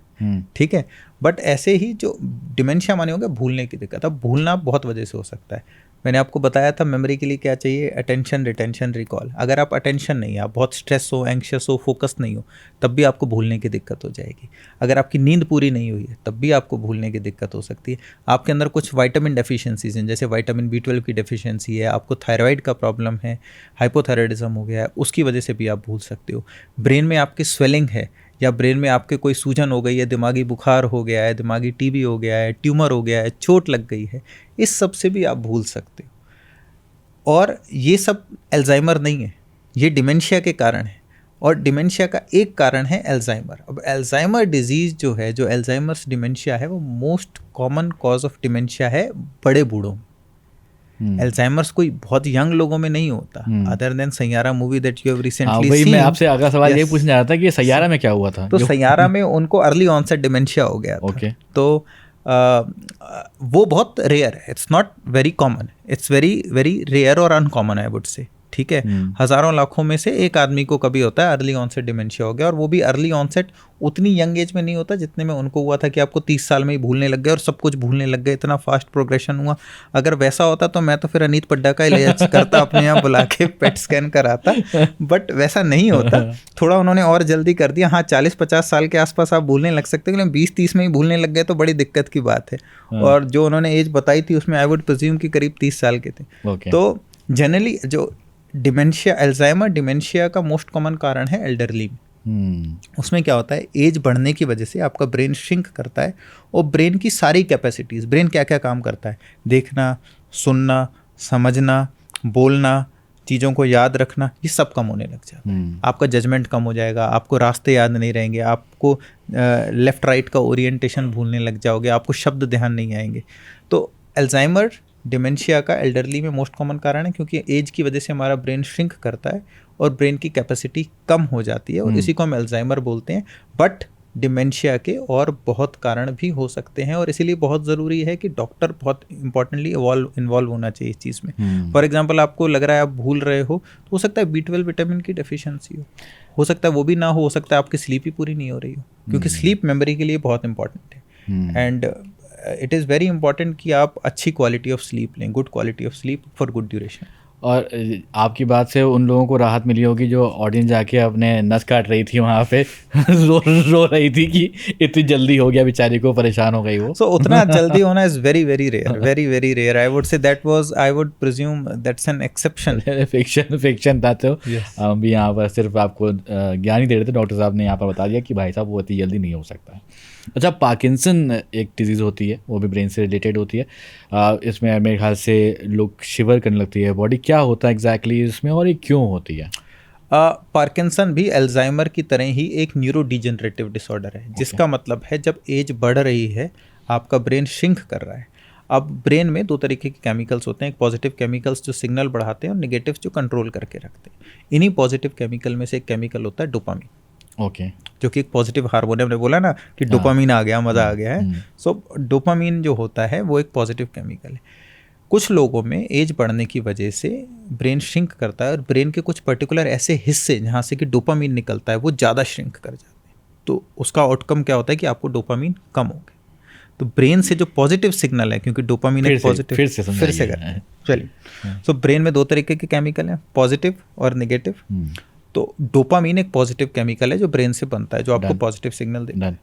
S2: ठीक है। बट ऐसे ही जो डिमेंशिया माने हो गया भूलने की दिक्कत। अब भूलना बहुत वजह से हो सकता है। मैंने आपको बताया था मेमोरी के लिए क्या चाहिए, अटेंशन, रिटेंशन, रिकॉल। अगर आप अटेंशन नहीं है, आप बहुत स्ट्रेस हो, एंग्शियस हो, फोकस नहीं हो, तब भी आपको भूलने की दिक्कत हो जाएगी। अगर आपकी नींद पूरी नहीं हुई है तब भी आपको भूलने की दिक्कत हो सकती है। आपके अंदर कुछ विटामिन डेफिशिएंसीज हैं, जैसे विटामिन B12 की डेफिशिएंसी है, आपको थायराइड का प्रॉब्लम है, हाइपोथायराइडिज्म हो गया है, उसकी वजह से भी आप भूल सकते हो। ब्रेन में आपकी स्वेलिंग है या ब्रेन में आपके कोई सूजन हो गई है, दिमागी बुखार हो गया है, दिमागी टीबी हो गया है, ट्यूमर हो गया है, चोट लग गई है, इस सब से भी आप भूल सकते हो। और ये सब अल्जाइमर नहीं है, ये डिमेंशिया के कारण है। और डिमेंशिया का एक कारण है अल्जाइमर। अब अल्जाइमर डिजीज़ जो है, जो अल्जाइमर्स डिमेंशिया है, वो most common cause of dementia है बड़े बूढ़ों में। अल्जाइमर्स कोई बहुत यंग लोगों में नहीं होता, other than Saiyaara movie that you have recently seen.
S1: मैं आपसे अगला सवाल ये पूछने जा रहा था कि सैयारा में क्या हुआ था।
S2: तो सैयारा में उनको अर्ली ऑनसेट डिमेंशिया हो गया था। तो वो बहुत रेयर है, it's not very common, it's very very rare और अनकॉमन आई वुड से। ठीक है, हज़ारों लाखों में से एक आदमी को कभी होता है अर्ली ऑनसेट डिमेंशिया हो गया, और वो भी अर्ली ऑनसेट उतनी यंग एज में नहीं होता जितने में उनको हुआ था कि आपको 30 साल में ही भूलने लग गए और सब कुछ भूलने लग गए, इतना फास्ट प्रोग्रेशन हुआ। अगर वैसा होता तो मैं तो फिर अनीत पड्डा का इलाज करता, अपने यहाँ बुला के पेट स्कैन कराता, बट वैसा नहीं होता, थोड़ा उन्होंने और जल्दी कर दिया। हाँ, 40-50 साल के आसपास आप भूलने लग सकते हैं, लेकिन 20-30 में ही भूलने लग गए तो बड़ी दिक्कत की बात है। और जो उन्होंने एज बताई थी उसमें आई वुड प्रिज्यूम कि करीब 30 साल के थे। तो जनरली जो डिमेंशिया, अल्जाइमर डिमेंशिया का मोस्ट कॉमन कारण है एल्डरली में। उसमें क्या होता है, एज बढ़ने की वजह से आपका ब्रेन श्रिंक करता है, और ब्रेन की सारी कैपेसिटीज़, ब्रेन क्या क्या काम करता है, देखना, सुनना, समझना, बोलना, चीज़ों को याद रखना, ये सब कम होने लग जाता है। आपका जजमेंट कम हो जाएगा, आपको रास्ते याद नहीं रहेंगे, आपको लेफ़्ट राइट का ओरिएंटेशन भूलने लग जाओगे, आपको शब्द ध्यान नहीं आएंगे। तो अल्जाइमर डिमेंशिया का एल्डरली में मोस्ट कॉमन कारण है, क्योंकि एज की वजह से हमारा ब्रेन श्रिंक करता है और ब्रेन की कैपेसिटी कम हो जाती है, और इसी को हम अल्जाइमर बोलते हैं। बट डिमेंशिया के और बहुत कारण भी हो सकते हैं, और इसीलिए बहुत ज़रूरी है कि डॉक्टर बहुत इंपॉर्टेंटली इन्वॉल्व होना चाहिए इस चीज़ में। फॉर एग्जांपल, आपको लग रहा है आप भूल रहे हो, तो हो सकता है B12 विटामिन की डेफिशिएंसी हो सकता है वो भी ना हो सकता है आपकी स्लीप ही पूरी नहीं हो रही हो, क्योंकि स्लीप मेमोरी के लिए बहुत इंपॉर्टेंट है। And it is very important कि आप अच्छी क्वालिटी ऑफ स्लीप लें, good quality of sleep for good duration.
S1: और आपकी बात से उन लोगों को राहत मिली होगी जो ऑडियंस जाके अपने नस काट रही थी वहाँ पे रो रही थी कि इतनी जल्दी हो गया, बेचारी को परेशान हो गई वो।
S2: सो उतना जल्दी होना is very very rare, very very rare. I would say that was, I would presume that's an exception.
S1: Fiction था। तो हम भी यहाँ पर सिर्फ आपको ज्ञान ही दे रहे थे, डॉक्टर साहब ने यहाँ पर बता दिया कि भाई साहब वो इतनी जल्दी नहीं हो सकता। अच्छा, पार्किंसन एक डिजीज़ होती है, वो भी ब्रेन से रिलेटेड होती है। इसमें मेरे ख्याल से लोग शिवर करने लगती है बॉडी, क्या होता है एग्जैक्टली इसमें और ये क्यों होती है?
S2: पार्किंसन भी अल्जाइमर की तरह ही एक न्यूरो डिजेनरेटिव डिसऑर्डर है, जिसका मतलब है जब एज बढ़ रही है आपका ब्रेन श्रिंक कर रहा है। अब ब्रेन में दो तरीके के केमिकल्स होते हैं, एक पॉजिटिव केमिकल्स जो सिग्नल बढ़ाते हैं और नेगेटिव जो कंट्रोल करके रखते हैं। इन्हीं पॉजिटिव केमिकल में से एक केमिकल होता है डोपामीन, जो कि एक पॉजिटिव हार्मोन है। हमने बोला ना कि डोपामीन आ गया, मज़ा आ गया है। सो डोपामीन जो होता है वो एक पॉजिटिव केमिकल है। कुछ लोगों में एज बढ़ने की वजह से ब्रेन श्रिंक करता है, और ब्रेन के कुछ पर्टिकुलर ऐसे हिस्से जहाँ से कि डोपामीन निकलता है वो ज़्यादा श्रिंक कर जाते हैं। तो उसका आउटकम क्या होता है कि आपको डोपामीन कम हो गया। तो ब्रेन से जो पॉजिटिव सिग्नल है, क्योंकि डोपामीन एक पॉजिटिव, फिर से करते हैं, चलिए। सो ब्रेन में दो तरीके के केमिकल हैं, पॉजिटिव और नेगेटिव। तो डोपामीन एक पॉजिटिव केमिकल है जो ब्रेन से बनता है, जो आपको पॉजिटिव सिग्नल देता है।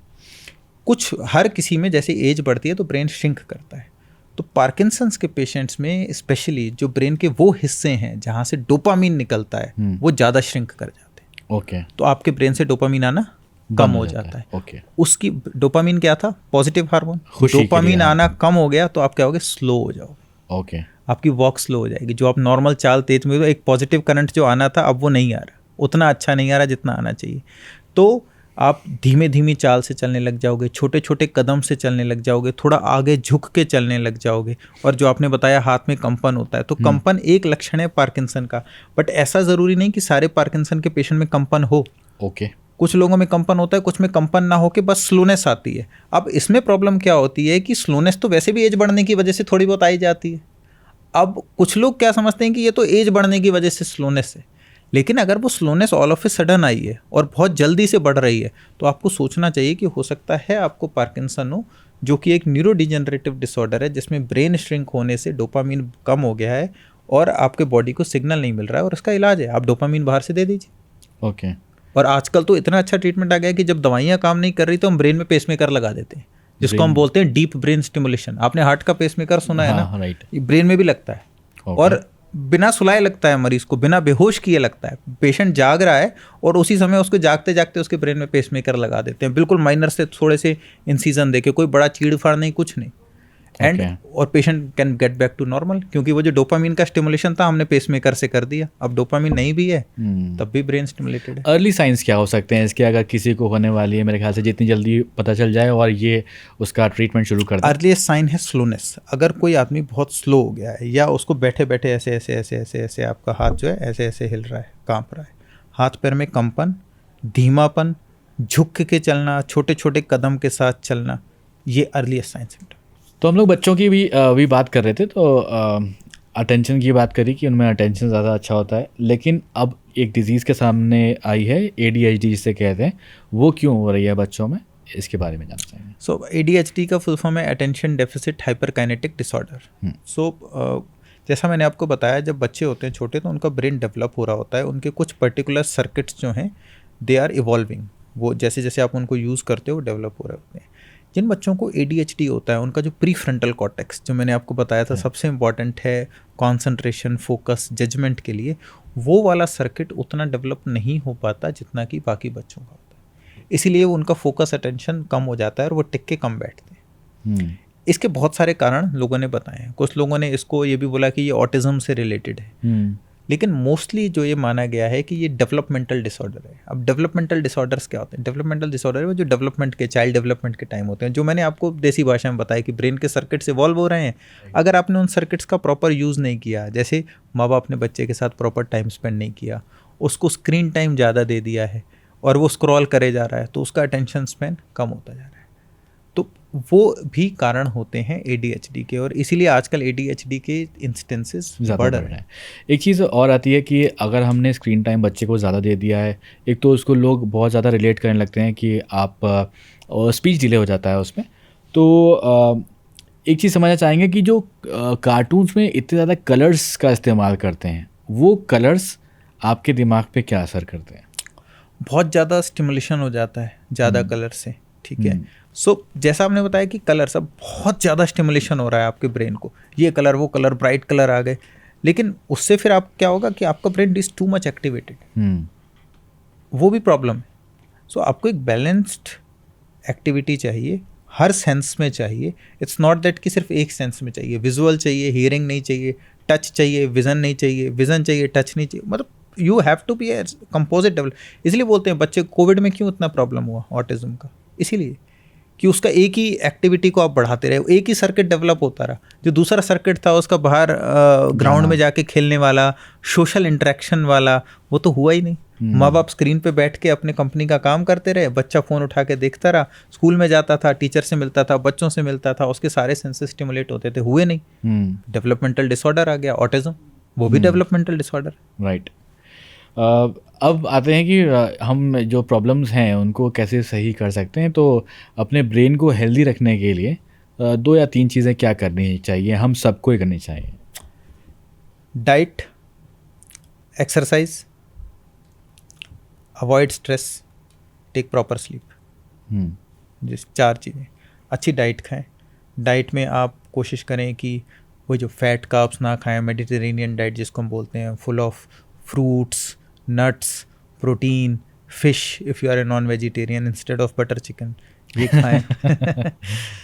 S2: कुछ हर किसी में जैसे एज बढ़ती है तो ब्रेन श्रिंक करता है। तो पार्किंसंस के पेशेंट्स में स्पेशली जो ब्रेन के वो हिस्से हैं जहाँ से डोपामीन निकलता है वो ज़्यादा श्रिंक कर जाते हैं।
S1: ओके।
S2: तो आपके ब्रेन से डोपामीन आना कम हो जाता है।
S1: ओके।
S2: उसकी डोपामीन क्या था? Positive hormone. डोपामीन आना कम हो गया तो आप क्या होगे? स्लो हो जाओगे।
S1: ओके।
S2: आपकी वॉक स्लो हो जाएगी। जो आप नॉर्मल चाल तेज में, एक पॉजिटिव करंट जो आना था अब वो नहीं आ रहा, उतना अच्छा नहीं आ रहा जितना आना चाहिए। तो आप धीमे धीमी चाल से चलने लग जाओगे, छोटे छोटे कदम से चलने लग जाओगे, थोड़ा आगे झुक के चलने लग जाओगे। और जो आपने बताया हाथ में कंपन होता है, तो कंपन एक लक्षण है पार्किंसन का। बट ऐसा ज़रूरी नहीं कि सारे पार्किंसन के पेशेंट में कंपन हो।
S1: ओके।
S2: कुछ लोगों में कंपन होता है, कुछ में कंपन ना हो के बस स्लोनेस आती है। अब इसमें प्रॉब्लम क्या होती है कि स्लोनेस तो वैसे भी एज बढ़ने की वजह से थोड़ी बहुत आई जाती है। अब कुछ लोग क्या समझते हैं कि ये तो एज बढ़ने की वजह से स्लोनेस है, लेकिन अगर वो slowness all of a sudden I है और बहुत जल्दी से बढ़ रही है तो आपको सोचना चाहिए कि हो सकता है आपको पार्किंसन हो, जो कि एक न्यूरो डिजेनरेटिव डिसऑर्डर है जिसमें ब्रेन श्रिंक होने से डोपामीन कम हो गया है और आपके बॉडी को सिग्नल नहीं मिल रहा है, और इसका इलाज है आप डोपामीन बाहर से दे दीजिए।
S1: ओके।
S2: और आजकल तो इतना अच्छा ट्रीटमेंट आ गया है कि जब दवाइयाँ काम नहीं कर रही तो हम ब्रेन में पेसमेकर लगा देते हैं, जिसको हम बोलते हैं डीप ब्रेन स्टिमुलेशन। आपने हार्ट का पेसमेकर सुना है ना?
S1: राइट।
S2: ये ब्रेन में भी लगता है और बिना सुलाए लगता है मरीज को, बिना बेहोश किए लगता है। पेशेंट जाग रहा है और उसी समय उसको जागते जागते उसके ब्रेन में पेसमेकर लगा देते हैं, बिल्कुल माइनर से थोड़े से इंसिजन देके, कोई बड़ा चीड़ फाड़ नहीं, कुछ नहीं। एंड और patient can get back to normal, क्योंकि वो जो डोपामीन का स्टिमुलेशन था हमने पेसमेकर से कर दिया। अब डोपामीन नहीं भी है तब भी ब्रेन स्टिमुलेटेड है।
S1: अर्ली साइंस क्या हो सकते हैं इसके, अगर किसी को होने वाली है, मेरे ख्याल से जितनी जल्दी पता चल जाए और ये उसका ट्रीटमेंट शुरू कर दे?
S2: अर्लीस्ट साइन है स्लोनेस। अगर कोई आदमी बहुत स्लो हो गया है या उसको बैठे बैठे ऐसे ऐसे ऐसे ऐसे ऐसे आपका हाथ जो है ऐसे ऐसे हिल रहा है, कांप रहा है, हाथ पैर में कंपन, धीमापन, झुक के चलना, छोटे छोटे कदम के साथ चलना, ये अर्लीस्ट साइन सिम्टम।
S1: तो हम लोग बच्चों की भी बात कर रहे थे, तो अटेंशन की बात करी कि उनमें अटेंशन ज़्यादा अच्छा होता है, लेकिन अब एक डिज़ीज़ के सामने आई है ADHD जिसे कहते हैं, वो क्यों हो रही है बच्चों में, इसके बारे में जानना चाहेंगे।
S2: सो ADHD का फुल फॉर्म है अटेंशन डेफिसिट हाइपरकाइनेटिक डिसऑर्डर। सो जैसा मैंने आपको बताया, जब बच्चे होते हैं छोटे तो उनका ब्रेन डेवलप हो रहा होता है, उनके कुछ पर्टिकुलर सर्किट्स जो हैं दे आर इवॉल्विंग, वो जैसे जैसे आप उनको यूज़ करते हो डेवलप हो रहे होते हैं। जिन बच्चों को ADHD होता है उनका जो प्री फ्रंटल कॉर्टेक्स, जो मैंने आपको बताया था सबसे इम्पॉर्टेंट है कंसंट्रेशन, फोकस, जजमेंट के लिए, वो वाला सर्किट उतना डेवलप नहीं हो पाता जितना कि बाकी बच्चों का होता है। इसीलिए उनका फोकस, अटेंशन कम हो जाता है और वो टिक के कम बैठते हैं। इसके बहुत सारे कारण लोगों ने बताए हैं। कुछ लोगों ने इसको ये भी बोला कि ये ऑटिज्म से रिलेटेड है, लेकिन मोस्टली जो ये माना गया है कि ये डेवलपमेंटल डिसऑर्डर है। अब डेवलपमेंटल डिसऑर्डर्स क्या होते हैं? डेवलपमेंटल डिसऑर्डर वो जो डेवलपमेंट के, चाइल्ड डेवलपमेंट के टाइम होते हैं, जो मैंने आपको देसी भाषा में बताया कि ब्रेन के सर्किट्स इवॉल्व हो रहे हैं। अगर आपने उन सर्किट्स का प्रॉपर यूज़ नहीं किया, जैसे माँ बाप ने बच्चे के साथ प्रॉपर टाइम स्पेंड नहीं किया, उसको स्क्रीन टाइम ज़्यादा दे दिया है और वो स्क्रॉल करे जा रहा है, तो उसका अटेंशन स्पैन कम होता जा रहा है। तो वो भी कारण होते हैं ADHD के, और इसीलिए आजकल ADHD के इंस्टेंसेस बढ़ रहे हैं।
S1: एक चीज़ और आती है कि अगर हमने स्क्रीन टाइम बच्चे को ज़्यादा दे दिया है, एक तो उसको लोग बहुत ज़्यादा रिलेट करने लगते हैं कि आप स्पीच डिले हो जाता है उसमें। तो एक चीज़ समझना चाहेंगे कि जो कार्टून्स में इतने ज़्यादा कलर्स का इस्तेमाल करते हैं, वो कलर्स आपके दिमाग पे क्या असर करते हैं?
S2: बहुत ज़्यादा स्टिमुलेशन हो जाता है ज़्यादा कलर से, ठीक है। सो जैसा आपने बताया कि कलर सब बहुत ज़्यादा स्टिमुलेशन हो रहा है आपके ब्रेन को, ये कलर वो कलर, ब्राइट कलर आ गए, लेकिन उससे फिर आप क्या होगा कि आपका brain is too much activated, वो भी प्रॉब्लम है। सो आपको एक बैलेंस्ड एक्टिविटी चाहिए, हर सेंस में चाहिए। इट्स नॉट दैट कि सिर्फ एक सेंस में चाहिए, विजुअल चाहिए, हियरिंग नहीं चाहिए, टच चाहिए, विजन नहीं चाहिए, विजन चाहिए, टच नहीं चाहिए, मतलब you have to be a composite develop. इसलिए बोलते हैं बच्चे कोविड में क्यों इतना प्रॉब्लम हुआ ऑटिज्म का, इसीलिए कि उसका एक ही एक्टिविटी को आप बढ़ाते रहे, एक ही सर्किट डेवलप होता रहा। जो दूसरा सर्किट था उसका बाहर ग्राउंड में जाके खेलने वाला, सोशल इंटरेक्शन वाला, वो तो हुआ ही नहीं। माँ बाप स्क्रीन पे बैठ के अपने कंपनी का काम करते रहे, बच्चा फ़ोन उठा के देखता रहा, स्कूल में जाता था, टीचर से मिलता था, बच्चों से मिलता था, उसके सारे सेंसेस स्टिमुलेट होते थे, हुए नहीं। डेवलपमेंटल डिसऑर्डर आ गया, ऑटिज्म, वो भी डेवलपमेंटल डिसऑर्डर।
S1: राइट। अब आते हैं कि हम जो प्रॉब्लम्स हैं उनको कैसे सही कर सकते हैं। तो अपने ब्रेन को हेल्दी रखने के लिए 2 या 3 चीज़ें क्या करनी चाहिए, हम सबको ही करनी चाहिए?
S2: Diet, exercise, avoid stress, take proper sleep. जिस 4 चीज़ें। अच्छी डाइट खाएं। डाइट में आप कोशिश करें कि वो जो फैट कार्ब्स ना खाएं, मेडिटेरेनियन डाइट जिसको हम बोलते हैं, full of fruits, nuts, protein, fish if you are a non vegetarian instead of butter chicken, ये खाएं।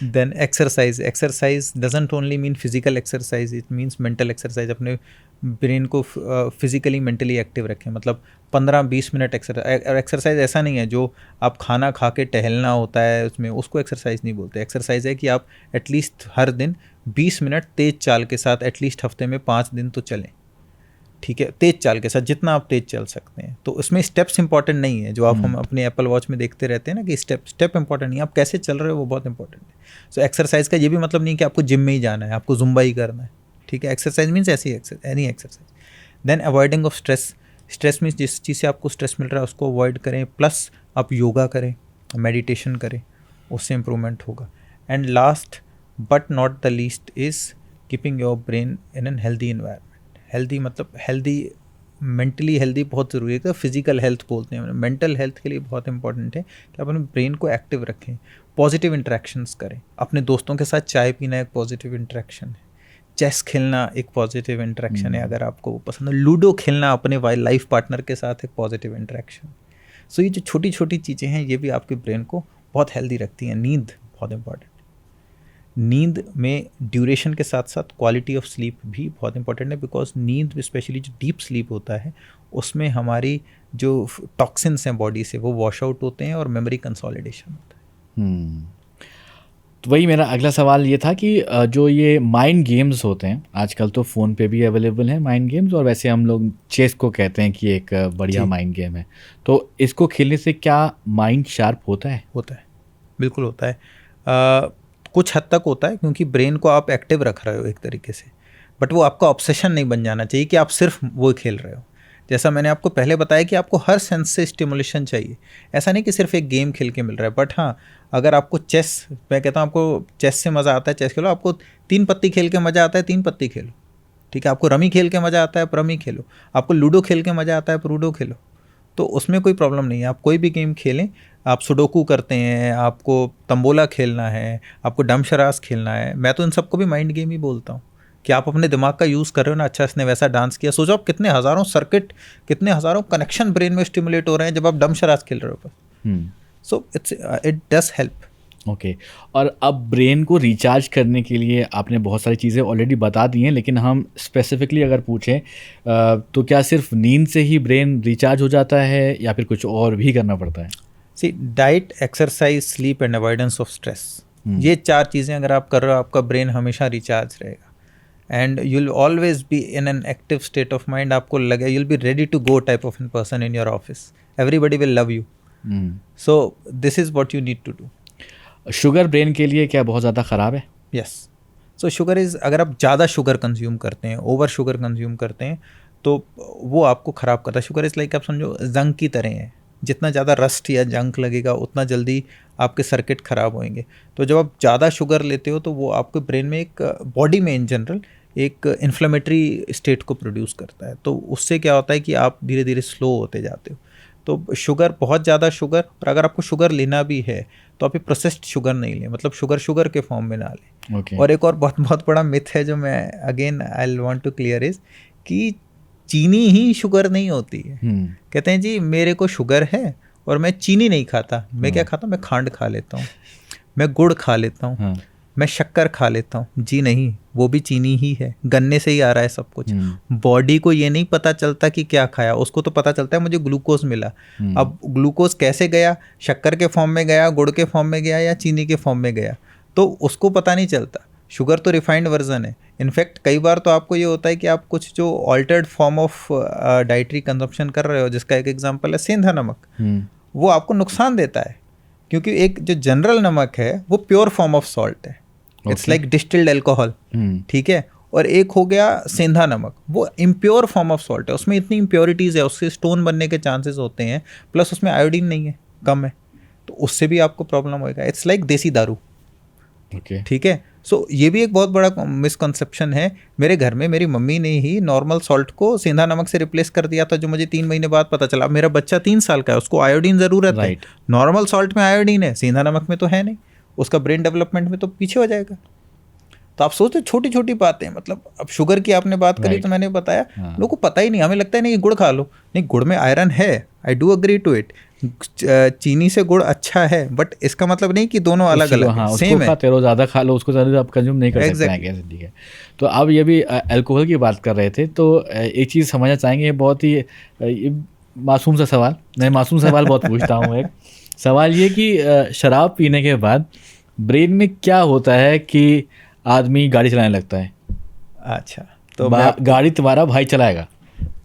S2: Then exercise doesn't only mean physical exercise, it means mental exercise. अपने brain को फिजिकली मेंटली एक्टिव रखें, मतलब 15-20 minute exercise ऐसा नहीं है जो आप खाना खा के टहलना होता है उसमें, उसको एक्सरसाइज नहीं बोलते। एक्सरसाइज है कि आप एटलीस्ट हर दिन 20 मिनट तेज़ चाल के साथ एटलीस्ट हफ्ते में 5 दिन तो चलें, ठीक है, तेज़ चाल के साथ जितना आप तेज़ चल सकते हैं। तो उसमें स्टेप्स इंपॉर्टेंट नहीं है, जो आप हम अपने एप्पल वॉच में देखते रहते हैं ना कि स्टेप इंपॉर्टेंट नहीं है, आप कैसे चल रहे हो वो बहुत इंपॉर्टेंट है। सो एक्सरसाइज का ये भी मतलब नहीं कि आपको जिम में ही जाना है, आपको जुम्बा ही करना है, ठीक है। एक्सरसाइज मीन्स ऐसी any exercise. Then avoiding of stress, stress में जिस चीज़ से आपको स्ट्रेस मिल रहा है उसको अवॉइड करें, प्लस आप योगा करें, मेडिटेशन करें, उससे इम्प्रूवमेंट होगा। And last but not the least is keeping your brain in an healthy environment. Healthy मतलब हेल्दी, मेंटली हेल्दी बहुत ज़रूरी है। तो फिजिकल हेल्थ बोलते हैं, मेंटल हेल्थ के लिए बहुत इंपॉर्टेंट है कि आप अपने ब्रेन को एक्टिव रखें, पॉजिटिव इंटरेक्शंस करें। अपने दोस्तों के साथ चाय पीना एक पॉजिटिव इंटरेक्शन है, चेस खेलना एक पॉजिटिव इंटरेक्शन है अगर आपको वो पसंद है, लूडो खेलना अपने लाइफ पार्टनर के साथ एक पॉजिटिव इंटरेक्शन। सो ये जो छोटी छोटी चीज़ें हैं ये भी आपके ब्रेन को बहुत हेल्दी रखती हैं। नींद बहुत इंपॉर्टेंट, नींद में ड्यूरेशन के साथ साथ क्वालिटी ऑफ स्लीप भी बहुत इंपॉर्टेंट है, बिकॉज नींद स्पेशली जो डीप स्लीप होता है उसमें हमारी जो टॉक्सिन्स हैं बॉडी से वो वॉश आउट होते हैं और मेमोरी कंसोलिडेशन होता है।
S1: तो वही मेरा अगला सवाल ये था कि जो ये माइंड गेम्स होते हैं आजकल तो फ़ोन पे भी अवेलेबल हैं माइंड गेम्स, और वैसे हम लोग चेस को कहते हैं कि एक बढ़िया माइंड गेम है, तो इसको खेलने से क्या माइंड शार्प होता है?
S2: होता है, बिल्कुल होता है। कुछ हद तक होता है क्योंकि ब्रेन को आप एक्टिव रख रहे हो एक तरीके से, बट वो आपका ऑब्सेशन नहीं बन जाना चाहिए कि आप सिर्फ वो खेल रहे हो। जैसा मैंने आपको पहले बताया कि आपको हर सेंस से स्टिमुलेशन चाहिए, ऐसा नहीं कि सिर्फ एक गेम खेल के मिल रहा है। बट हाँ, अगर आपको चेस, मैं कहता हूँ आपको चेस से मज़ा आता है चेस खेलो, आपको 3 पत्ती खेल के मज़ा आता है 3 पत्ती खेलो, ठीक है। आपको रमी खेल के मज़ा आता है रमी खेलो, आपको लूडो खेल के मज़ा आता है लूडो खेलो, तो उसमें कोई प्रॉब्लम नहीं है। आप कोई भी गेम खेलें, आप सुडोकू करते हैं, आपको तंबोला खेलना है, आपको डमशराज खेलना है, मैं तो इन सबको भी माइंड गेम ही बोलता हूँ कि आप अपने दिमाग का यूज़ कर रहे हो ना। अच्छा इसने वैसा डांस किया, सोचो आप कितने हज़ारों सर्किट, कितने हज़ारों कनेक्शन ब्रेन में स्टिमुलेट हो रहे हैं जब आप डमशराज खेल रहे हो। So it does help.
S1: Okay और अब ब्रेन को रिचार्ज करने के लिए आपने बहुत सारी चीज़ें ऑलरेडी बता दी हैं, लेकिन हम स्पेसिफिकली अगर पूछें तो क्या सिर्फ नींद से ही ब्रेन रिचार्ज हो जाता है या फिर कुछ और भी करना पड़ता है?
S2: See, diet, exercise, sleep and avoidance of stress, ये 4 चीज़ें अगर आप कर रहे हो आपका ब्रेन हमेशा रिचार्ज रहेगा and you will always be in an active state of mind. आपको लगे you will be ready to go type of an person in your office, everybody will love you. So this is what you need to do.
S1: Sugar brain के लिए क्या बहुत ज़्यादा ख़राब है?
S2: Yes. So sugar is, अगर आप ज़्यादा शुगर कंज्यूम करते हैं, ओवर शुगर कंज्यूम करते हैं, तो वो आपको ख़राब करता है। शुगर इज़ लाइक आप समझो जंक की तरह है, जितना ज़्यादा रस्ट या जंक लगेगा उतना जल्दी आपके सर्किट ख़राब होंगे। तो जब आप ज़्यादा शुगर लेते हो तो वो आपके ब्रेन में एक, बॉडी में इन जनरल एक इन्फ्लेमेटरी स्टेट को प्रोड्यूस करता है, तो उससे क्या होता है कि आप धीरे धीरे स्लो होते जाते हो। तो शुगर, बहुत ज़्यादा शुगर, और अगर आपको शुगर लेना भी है तो आप ये प्रोसेस्ड शुगर नहीं लें, मतलब शुगर के फॉर्म में ना लें।
S1: Okay.
S2: और एक और बहुत बड़ा मिथ है जो मैं again I want to clear is कि चीनी ही शुगर नहीं होती है। कहते हैं जी मेरे को शुगर है और मैं चीनी नहीं खाता, मैं क्या खाता हूँ, मैं खांड खा लेता हूँ, मैं गुड़ खा लेता हूँ, मैं शक्कर खा लेता हूँ। जी नहीं, वो भी चीनी ही है, गन्ने से ही आ रहा है सब कुछ। बॉडी को ये नहीं पता चलता कि क्या खाया, उसको तो पता चलता है मुझे ग्लूकोज मिला। अब ग्लूकोज कैसे गया, शक्कर के फॉर्म में गया, गुड़ के फॉर्म में गया या चीनी के फॉर्म में गया, तो उसको पता नहीं चलता। शुगर तो रिफाइंड वर्जन है। इनफैक्ट कई बार तो आपको ये होता है कि आप कुछ जो altered form of dietary consumption कर रहे हो, जिसका एक एग्जांपल है सेंधा नमक, वो आपको नुकसान देता है क्योंकि एक जो जनरल नमक है वो प्योर फॉर्म ऑफ सॉल्ट है, इट्स लाइक डिस्टिल्ड एल्कोहल, ठीक है। और एक हो गया सेंधा नमक, वो इम्प्योर फॉर्म ऑफ सॉल्ट है, उसमें इतनी इम्प्योरिटीज़ है, उससे स्टोन बनने के चांसेस होते हैं, प्लस उसमें आयोडीन नहीं है, कम है, तो उससे भी आपको प्रॉब्लम होएगा। इट्स लाइक देसी दारू, ठीक है। सो ये भी एक बहुत बड़ा मिसकंसेप्शन है। मेरे घर में मेरी मम्मी ने ही नॉर्मल सॉल्ट को सेंधा नमक से रिप्लेस कर दिया था, जो मुझे 3 महीने बाद पता चला। मेरा बच्चा 3 साल का है, उसको आयोडीन ज़रूरत है, नॉर्मल सॉल्ट में आयोडीन है, सेंधा नमक में तो है नहीं, उसका ब्रेन डेवलपमेंट में तो पीछे हो जाएगा। तो आप सोचते छोटी छोटी बातें, मतलब अब शुगर की आपने बात करी तो मैंने बताया, लोगों को पता ही नहीं, हमें लगता है नहीं गुड़ खा लो, नहीं गुड़ में आयरन है, I do agree to it, चीनी से गुड़ अच्छा है, बट इसका मतलब नहीं कि दोनों अलग अलग हैं, सेम है।
S1: तेरो ज़्यादा खा लो, उसको ज़्यादा आप कंज्यूम नहीं कर सकते हैं कैसे, ठीक है। तो अब ये भी अल्कोहल की बात कर रहे थे, तो एक चीज़ समझना चाहेंगे, बहुत ही मासूम सा सवाल, मैं मासूम सवाल बहुत पूछता हूँ। एक सवाल ये कि शराब पीने के बाद ब्रेन में क्या होता है कि आदमी गाड़ी चलाने लगता है?
S2: अच्छा, तो
S1: गाड़ी तुम्हारा भाई चलाएगा।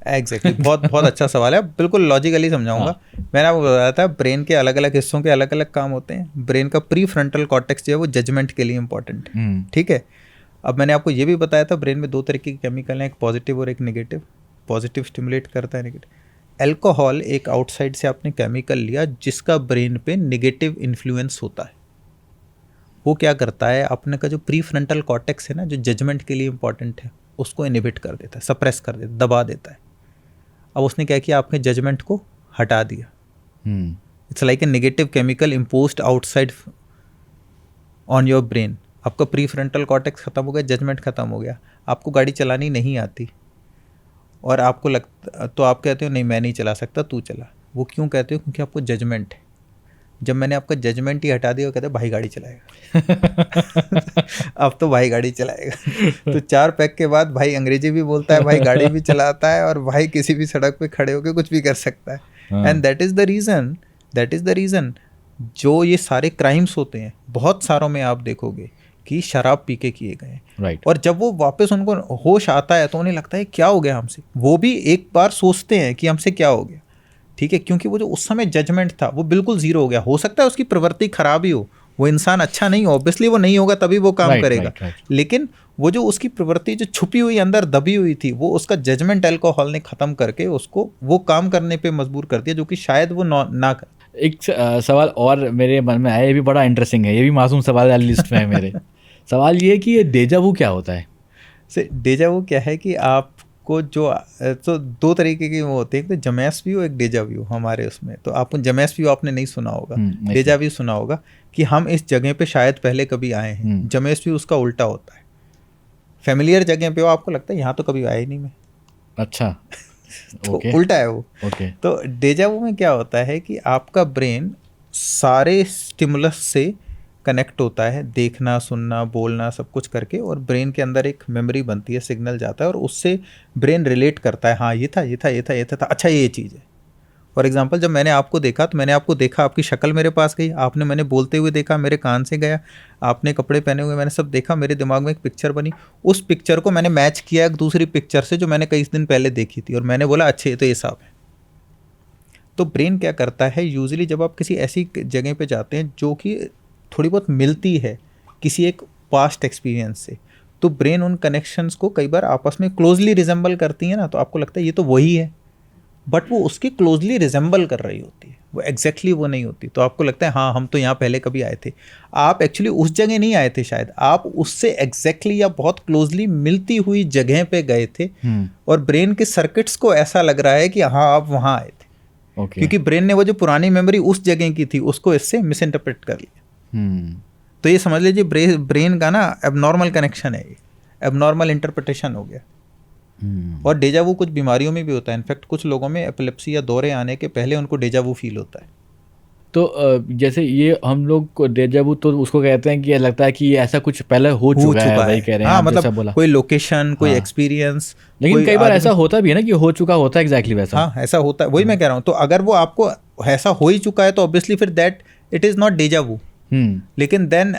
S2: एग्जैक्टली बहुत अच्छा सवाल है, बिल्कुल लॉजिकली समझाऊंगा। मैंने आपको बताया था ब्रेन के अलग अलग हिस्सों के अलग अलग काम होते हैं। ब्रेन का प्री फ्रंटल कॉर्टेक्स जो है वो जजमेंट के लिए इंपॉर्टेंट है, ठीक है। अब मैंने आपको ये भी बताया था ब्रेन में 2 तरीके के केमिकल हैं, एक पॉजिटिव और एक नेगेटिव। पॉजिटिव स्टिमुलेट करता है, नेगेटिव अल्कोहल एक आउटसाइड से आपने केमिकल लिया जिसका ब्रेन पे नेगेटिव इन्फ्लुएंस होता है। वो क्या करता है, अपने का जो प्री फ्रंटल कॉर्टेक्स है ना, जो जजमेंट के लिए इंपॉर्टेंट है, उसको इनहिबिट कर देता है, सप्रेस कर देता है, दबा देता है। अब उसने क्या किया, आपके जजमेंट को हटा दिया। It's like a negative chemical imposed outside on your brain. आपका प्री फ्रंटल कॉर्टेक्स खत्म हो गया, जजमेंट खत्म हो गया, आपको गाड़ी चलानी नहीं आती और आपको लगता, तो आप कहते हो नहीं मैं नहीं चला सकता, तू चला। वो क्यों कहते हो, क्योंकि आपको जजमेंट है। जब मैंने आपका जजमेंट ही हटा दिया, कहते भाई गाड़ी चलाएगा। अब तो भाई गाड़ी चलाएगा। तो 4 पैक के बाद भाई अंग्रेजी भी बोलता है, भाई गाड़ी भी चलाता है, और भाई किसी भी सड़क पे खड़े होकर कुछ भी कर सकता है। And that is the reason जो ये सारे क्राइम्स होते हैं, बहुत सारों में आप देखोगे कि शराब पी के किए गए।
S1: राइट।
S2: और जब वो वापस उनको होश आता है तो उन्हें लगता है क्या हो गया हमसे। वो भी एक बार सोचते हैं कि हमसे क्या हो गया, ठीक है, क्योंकि वो जो उस समय जजमेंट था वो बिल्कुल जीरो हो गया। हो सकता है उसकी प्रवृत्ति खराब ही हो, वो इंसान अच्छा नहीं हो, ऑब्वियसली वो नहीं होगा तभी वो काम करेगा। लेकिन वो जो उसकी प्रवृत्ति जो छुपी हुई अंदर दबी हुई थी, वो उसका जजमेंट अल्कोहल ने खत्म करके उसको वो काम करने पे मजबूर कर दिया जो कि शायद वो ना कर।
S1: एक सवाल और मेरे मन में आया, ये भी बड़ा इंटरेस्टिंग है, ये भी मासूम सवाल वाली लिस्ट में है मेरे। सवाल ये है कि ये डेजा वू क्या होता है?
S2: डेजा वू क्या है कि आपको जो, तो 2 तरीके के वो होते हैं, एक तो जमैस व्यू, एक डेजा व्यू हमारे उसमें। तो आपको जमैस व्यू आपने नहीं सुना होगा, डेजा व्यू सुना होगा कि हम इस जगह पे शायद पहले कभी आए हैं। जमैस व्यू उसका उल्टा होता है, फैमिलियर जगह पे हो, आपको लगता है यहाँ तो कभी आए नहीं मैं।
S1: अच्छा।
S2: तो उल्टा है वो। तो डेजा वू में क्या होता है कि आपका ब्रेन सारे स्टिमुलस से कनेक्ट होता है, देखना, सुनना, बोलना, सब कुछ करके, और ब्रेन के अंदर एक मेमोरी बनती है, सिग्नल जाता है, और उससे ब्रेन रिलेट करता है, हाँ ये था, अच्छा ये चीज़ है। फॉर एग्जांपल जब मैंने आपको देखा तो मैंने आपको देखा, आपकी शक्ल मेरे पास गई, आपने मैंने बोलते हुए देखा, मेरे कान से गया, आपने कपड़े पहने हुए, मैंने सब देखा, मेरे दिमाग में एक पिक्चर बनी। उस पिक्चर को मैंने मैच किया एक दूसरी पिक्चर से जो मैंने कई दिन पहले देखी थी, और मैंने बोला अच्छा ये तो ये साफ है। तो ब्रेन क्या करता है, यूजुअली जब आप किसी ऐसी जगह पे जाते हैं जो कि थोड़ी बहुत मिलती है किसी एक पास्ट एक्सपीरियंस से, तो ब्रेन उन कनेक्शंस को कई बार आपस में क्लोजली रिजेंबल करती है ना, तो आपको लगता है ये तो वही है, बट वो उसकी क्लोजली रिजेंबल कर रही होती है, वो एग्जैक्टली वो नहीं होती। तो आपको लगता है हाँ हम तो यहाँ पहले कभी आए थे, आप एक्चुअली उस जगह नहीं आए थे, शायद आप उससे एग्जैक्टली या बहुत क्लोजली मिलती हुई जगह पे गए थे, और ब्रेन के सर्किट्स को ऐसा लग रहा है कि हाँ आप वहाँ आए थे, क्योंकि ब्रेन ने वो जो पुरानी मेमोरी उस जगह की थी उसको इससे मिस इंटरप्रेट कर लिया। तो ये समझ लीजिए ब्रेन का ना एबनॉर्मल कनेक्शन है, ये एबनॉर्मल इंटरप्रिटेशन हो गया। और डेजा वू कुछ बीमारियों में भी होता है, इनफैक्ट कुछ लोगों में एपिलेप्सी या दौरे आने के पहले उनको डेजा वू फील होता है।
S1: तो जैसे ये हम लोग को डेजा वू तो उसको कहते हैं कि लगता है कि ये ऐसा कुछ पहले हो चुका है, वही कह रहे हैं।
S2: हाँ, मतलब बोला कोई लोकेशन, कोई एक्सपीरियंस।
S1: लेकिन कई बार ऐसा होता भी है ना कि हो चुका होता है एग्जैक्टली वैसा।
S2: हाँ ऐसा होता है, वही मैं कह रहा हूँ। तो अगर वो आपको ऐसा हो ही चुका है तो ऑब्वियसली फिर दैट इट इज़ नॉट डेजा वू। लेकिन देन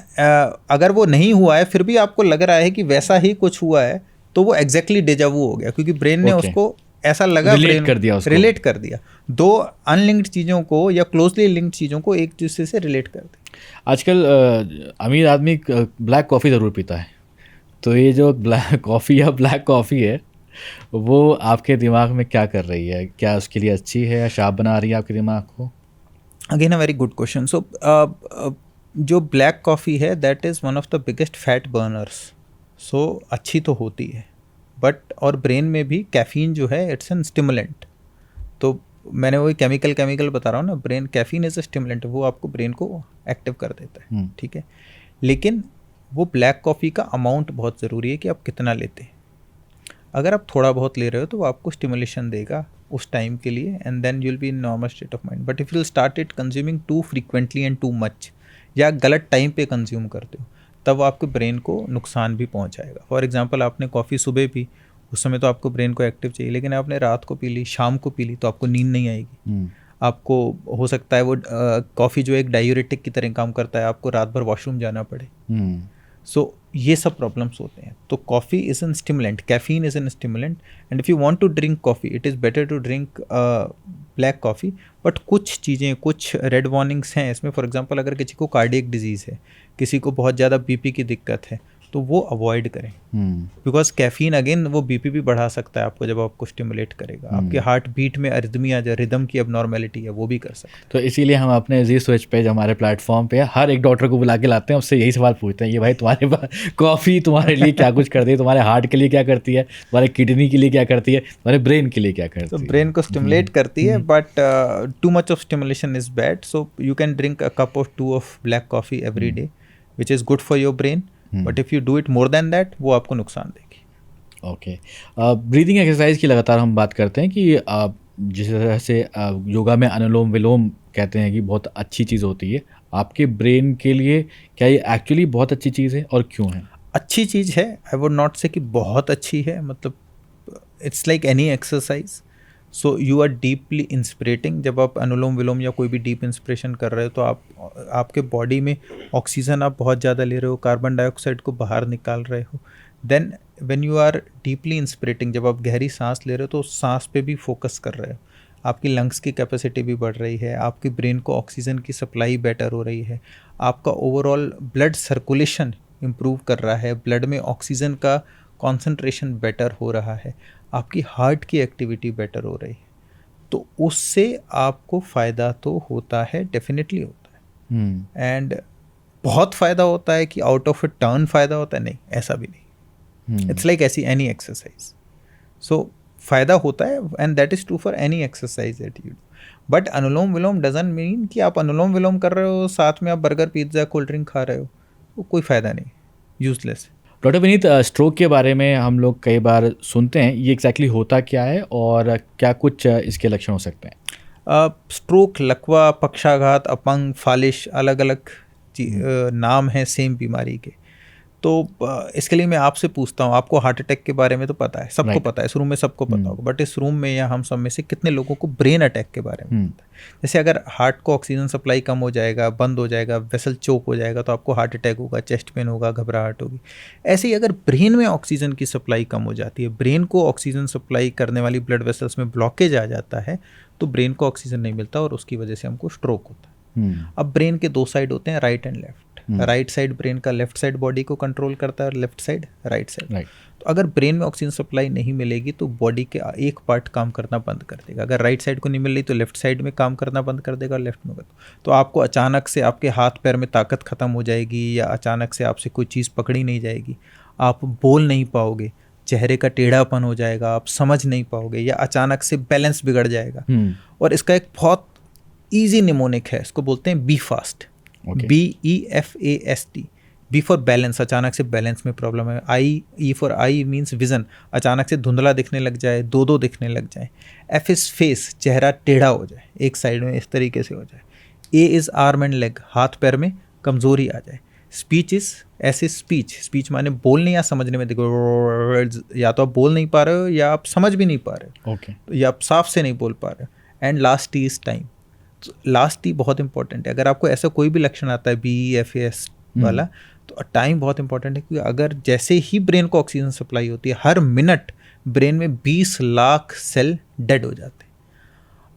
S2: अगर वो नहीं हुआ है फिर भी आपको लग रहा है कि वैसा ही कुछ हुआ है, तो वो एग्जैक्टली डेजा वू हो गया, क्योंकि ब्रेन ने उसको ऐसा लगा, रिलेट कर दिया 2 अनलिंक्ड चीज़ों को या क्लोजली लिंक्ड चीज़ों को एक दूसरे से रिलेट कर दिया।
S1: आजकल अमीर आदमी ब्लैक कॉफ़ी ज़रूर पीता है, तो ये जो ब्लैक कॉफ़ी या ब्लैक कॉफ़ी है वो आपके दिमाग में क्या कर रही है? क्या उसके लिए अच्छी है या शार्प बना रही है आपके दिमाग को?
S2: Again a very good question. So जो ब्लैक कॉफ़ी है that is one of the biggest fat burners. So अच्छी तो होती है बट, और ब्रेन में भी कैफ़ीन जो है इट्स एन स्टिमुलेंट। तो मैंने वही केमिकल बता रहा हूँ ना, brain caffeine is a stimulant, वो आपको ब्रेन को एक्टिव कर देता है, ठीक है। लेकिन वो ब्लैक कॉफ़ी का अमाउंट बहुत ज़रूरी है कि आप कितना लेते हैं। अगर आप थोड़ा बहुत ले रहे हो तो वो आपको स्टिमुलेशन देगा उस टाइम के लिए, and then you will be in normal state of mind. But if you will start it consuming too frequently and too much, या गलत टाइम पे कंज्यूम करते हो, तब आपके ब्रेन को नुकसान भी पहुंचाएगा। फॉर एग्जांपल आपने कॉफ़ी सुबह पी, उस समय तो आपको ब्रेन को एक्टिव चाहिए, लेकिन आपने रात को पी ली, शाम को पी ली, तो आपको नींद नहीं आएगी। आपको हो सकता है वो कॉफ़ी जो एक डायूरेटिक की तरह काम करता है, आपको रात भर वॉशरूम जाना पड़े। सो ये सब प्रॉब्लम्स होते हैं। तो coffee is an stimulant, caffeine is an stimulant, and if you want to drink coffee it is better to drink black coffee. But कुछ चीज़ें, कुछ रेड वार्निंग्स हैं इसमें। फॉर एग्जांपल अगर किसी को कार्डियक डिजीज़ है, किसी को बहुत ज़्यादा बीपी की दिक्कत है, तो वो अवॉइड करें, बिकॉज कैफीन अगेन वो बीपी भी बढ़ा सकता है आपको जब आपको स्टिमुलेट करेगा, आपके हार्ट बीट में अरिथमिया जो रिदम की अबनॉर्मेलिटी है वो भी कर सकता है।
S1: तो इसीलिए हम अपने जी स्विच पेज हमारे प्लेटफॉर्म पे हर एक डॉक्टर को बुला के लाते हैं, उससे यही सवाल पूछते हैं ये भाई तुम्हारे पास कॉफ़ी तुम्हारे लिए क्या कुछ करती है, तुम्हारे हार्ट के लिए क्या करती है, तुम्हारे किडनी के लिए क्या करती है, तुम्हारे ब्रेन के लिए क्या करती
S2: तो
S1: है।
S2: ब्रेन को स्टिमुलेट करती है, but too much of stimulation is bad, so you can drink a cup of 2 of black coffee every day which is good for your brain, but if you do it more than that वो आपको नुकसान देगी।
S1: Okay, breathing exercise की लगातार हम बात करते हैं कि जिस तरह से योगा में अनुलोम विलोम कहते हैं कि बहुत अच्छी चीज़ होती है, आपके ब्रेन के लिए क्या ये एक्चुअली बहुत अच्छी चीज़ है और क्यों है?
S2: अच्छी चीज़ है, आई वुड नॉट से कि बहुत अच्छी है, मतलब it's like any exercise, so you are deeply inspirating. जब आप अनुलोम विलोम या कोई भी डीप इंस्पिरेशन कर रहे हो तो आपके बॉडी में ऑक्सीजन आप बहुत ज़्यादा ले रहे हो, कार्बन डाइऑक्साइड को बाहर निकाल रहे हो। Then when you are deeply inspirating, जब आप गहरी सांस ले रहे हो तो सांस पे भी फोकस कर रहे हो, आपकी लंग्स की कैपेसिटी भी बढ़ रही है, आपकी ब्रेन को ऑक्सीजन की सप्लाई बेटर हो रही है, आपका ओवरऑल ब्लड सर्कुलेशन इम्प्रूव कर रहा है, ब्लड में ऑक्सीजन का कॉन्सेंट्रेशन बेटर हो रहा है, आपकी हार्ट की एक्टिविटी बेटर हो रही है, तो उससे आपको फ़ायदा तो होता है, डेफिनेटली होता है। एंड बहुत फ़ायदा होता है कि आउट ऑफ अ टर्न फ़ायदा होता है, नहीं, ऐसा भी नहीं। इट्स लाइक ऐसी एनी एक्सरसाइज, सो फ़ायदा होता है and that is true for any exercise that you do. But anulom vilom doesn't mean कि आप अनुलोम विलोम कर रहे हो साथ में आप बर्गर पिज्ज़ा कोल्ड ड्रिंक खा रहे हो, वो कोई फ़ायदा नहीं, यूजलेस।
S1: डॉक्टर विनीत, स्ट्रोक के बारे में हम लोग कई बार सुनते हैं, ये एग्जैक्टली होता क्या है और क्या कुछ इसके लक्षण हो सकते हैं?
S2: स्ट्रोक, लकवा, पक्षाघात, अपंग, फालिश, अलग अलग नाम हैं सेम बीमारी के। तो इसके लिए मैं आपसे पूछता हूँ, आपको हार्ट अटैक के बारे में तो पता है, सबको पता है, इस रूम में सबको पता होगा, बट इस रूम में या हम सब में से कितने लोगों को ब्रेन अटैक के बारे में पता है? जैसे अगर हार्ट को ऑक्सीजन सप्लाई कम हो जाएगा, बंद हो जाएगा, वेसल चोक हो जाएगा तो आपको हार्ट अटैक होगा, चेस्ट पेन होगा, घबराहट होगी। ऐसे ही अगर ब्रेन में ऑक्सीजन की सप्लाई कम हो जाती है, ब्रेन को ऑक्सीजन सप्लाई करने वाली ब्लड वेसल्स में ब्लॉकेज आ जाता है, तो ब्रेन को ऑक्सीजन नहीं मिलता और उसकी वजह से हमको स्ट्रोक होता है। अब ब्रेन के 2 साइड होते हैं, right and left. Right side brain का लेफ्ट साइड बॉडी को कंट्रोल करता है और लेफ्ट साइड राइट साइड। तो अगर ब्रेन में ऑक्सीजन सप्लाई नहीं मिलेगी तो बॉडी के एक पार्ट काम करना बंद कर देगा। अगर राइट साइड को नहीं मिल रही तो लेफ्ट साइड में काम करना बंद कर देगा और लेफ्ट में। तो आपको अचानक से आपके हाथ पैर में ताकत खत्म हो जाएगी, या अचानक से आपसे कोई चीज़ पकड़ी नहीं जाएगी, आप बोल नहीं पाओगे, चेहरे का टेढ़ापन हो जाएगा, आप समझ नहीं पाओगे, या अचानक से बैलेंस बिगड़ जाएगा। और इसका एक बहुत ईजी निमोनिक है, इसको बोलते हैं be fast, BEFAST। B for balance, अचानक से बैलेंस में प्रॉब्लम है। E for eye means vision, अचानक से धुंधला दिखने लग जाए, दो दिखने लग जाए। F इज़ फेस, चेहरा टेढ़ा हो जाए, एक साइड में इस तरीके से हो जाए। A is arm and leg, हाथ पैर में कमज़ोरी आ जाए। स्पीच इज़ ऐसे स्पीच माने बोलने या समझने में, देखो या तो आप बोल नहीं पा रहे हो या आप समझ भी नहीं पा रहे हो, या आप साफ से नहीं बोल पा रहे हो। And last is time, last T बहुत इंपॉर्टेंट है। अगर आपको ऐसा कोई भी लक्षण आता है BEFAS वाला, तो टाइम बहुत इंपॉर्टेंट है, क्योंकि अगर जैसे ही ब्रेन को ऑक्सीजन सप्लाई होती है, हर मिनट ब्रेन में 20 लाख सेल डेड हो जाते हैं।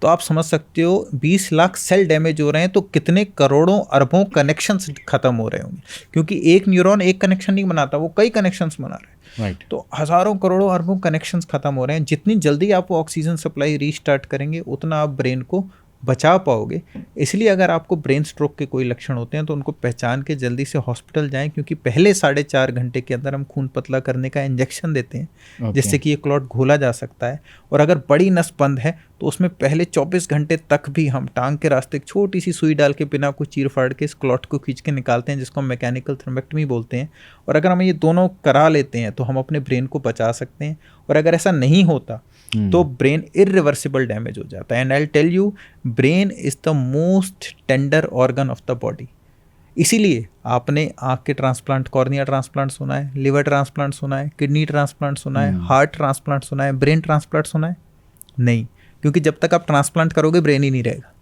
S2: तो आप समझ सकते हो 20 लाख सेल डैमेज हो रहे हैं तो कितने करोड़ों अरबों कनेक्शंस खत्म हो रहे होंगे, क्योंकि एक न्यूरॉन एक कनेक्शन नहीं बनाता, वो कई कनेक्शंस बना रहे हैं। तो हज़ारों करोड़ों अरबों कनेक्शंस खत्म हो रहे हैं। जितनी जल्दी आप ऑक्सीजन सप्लाई रीस्टार्ट करेंगे उतना आप ब्रेन को बचा पाओगे। इसलिए अगर आपको ब्रेन स्ट्रोक के कोई लक्षण होते हैं तो उनको पहचान के जल्दी से हॉस्पिटल जाएं, क्योंकि पहले 4.5 घंटे के अंदर हम खून पतला करने का इंजेक्शन देते हैं, जिससे कि ये क्लॉट घोला जा सकता है। और अगर बड़ी नस बंद है तो उसमें पहले 24 घंटे तक भी हम टांग के रास्ते एक छोटी सी सुई डाल के बिना कुछ चीर फाड़ के इस क्लॉट को खींच के निकालते हैं, जिसको हम मैकेनिकल थ्रोम्बेक्टमी बोलते हैं। और अगर हम ये दोनों करा लेते हैं तो हम अपने ब्रेन को बचा सकते हैं। और अगर ऐसा नहीं होता तो ब्रेन इरिवर्सिबल डैमेज हो जाता है। And I will tell you, brain is the most tender organ of the body. इसीलिए आपने आँख के ट्रांसप्लांट, कॉर्निया ट्रांसप्लांट सुना है, लिवर ट्रांसप्लांट सुना है, किडनी ट्रांसप्लांट सुना है, हार्ट ट्रांसप्लांट सुना है, ब्रेन ट्रांसप्लांट सुना है? नहीं, क्योंकि जब तक आप ट्रांसप्लांट करोगे ब्रेन ही नहीं रहेगा।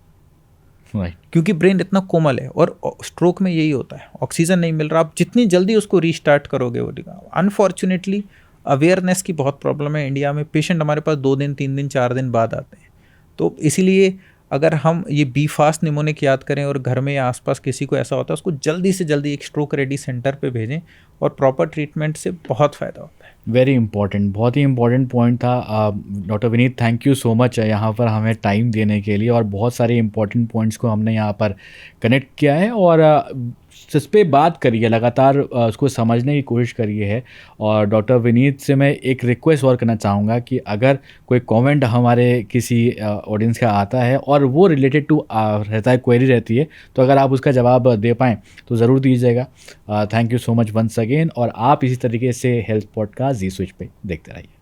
S2: क्योंकि ब्रेन इतना कोमल है। और स्ट्रोक में यही होता है, ऑक्सीजन नहीं मिल रहा, आप जितनी जल्दी उसको रीस्टार्ट करोगे वो दिखा। अनफॉर्चुनेटली अवेयरनेस की बहुत प्रॉब्लम है इंडिया में। पेशेंट हमारे पास 2 दिन, 3 दिन, 4 दिन बाद आते हैं। तो इसीलिए अगर हम ये बी फास्ट निमोनिक याद करें और घर में या आसपास किसी को ऐसा होता है, उसको जल्दी से जल्दी एक स्ट्रोक रेडी सेंटर पे भेजें और प्रॉपर ट्रीटमेंट से बहुत फ़ायदा होता है।
S1: वेरी इंपॉर्टेंट, बहुत ही इंपॉर्टेंट पॉइंट था। Doctor Vineet, thank you so much यहाँ पर हमें टाइम देने के लिए, और बहुत सारे इंपॉर्टेंट पॉइंट्स को हमने यहाँ पर कनेक्ट किया है और इस पे बात करिए, लगातार उसको समझने की कोशिश करिए है। और डॉक्टर विनीत से मैं एक रिक्वेस्ट और करना चाहूँगा कि अगर कोई कमेंट हमारे किसी ऑडियंस का आता है और वो रिलेटेड टू रहता है, क्वेरी रहती है, तो अगर आप उसका जवाब दे पाएँ तो ज़रूर दीजिएगा। Thank you so much once again, और आप इसी तरीके से हेल्थ पॉडकास्ट जी स्विच पे देखते रहिए।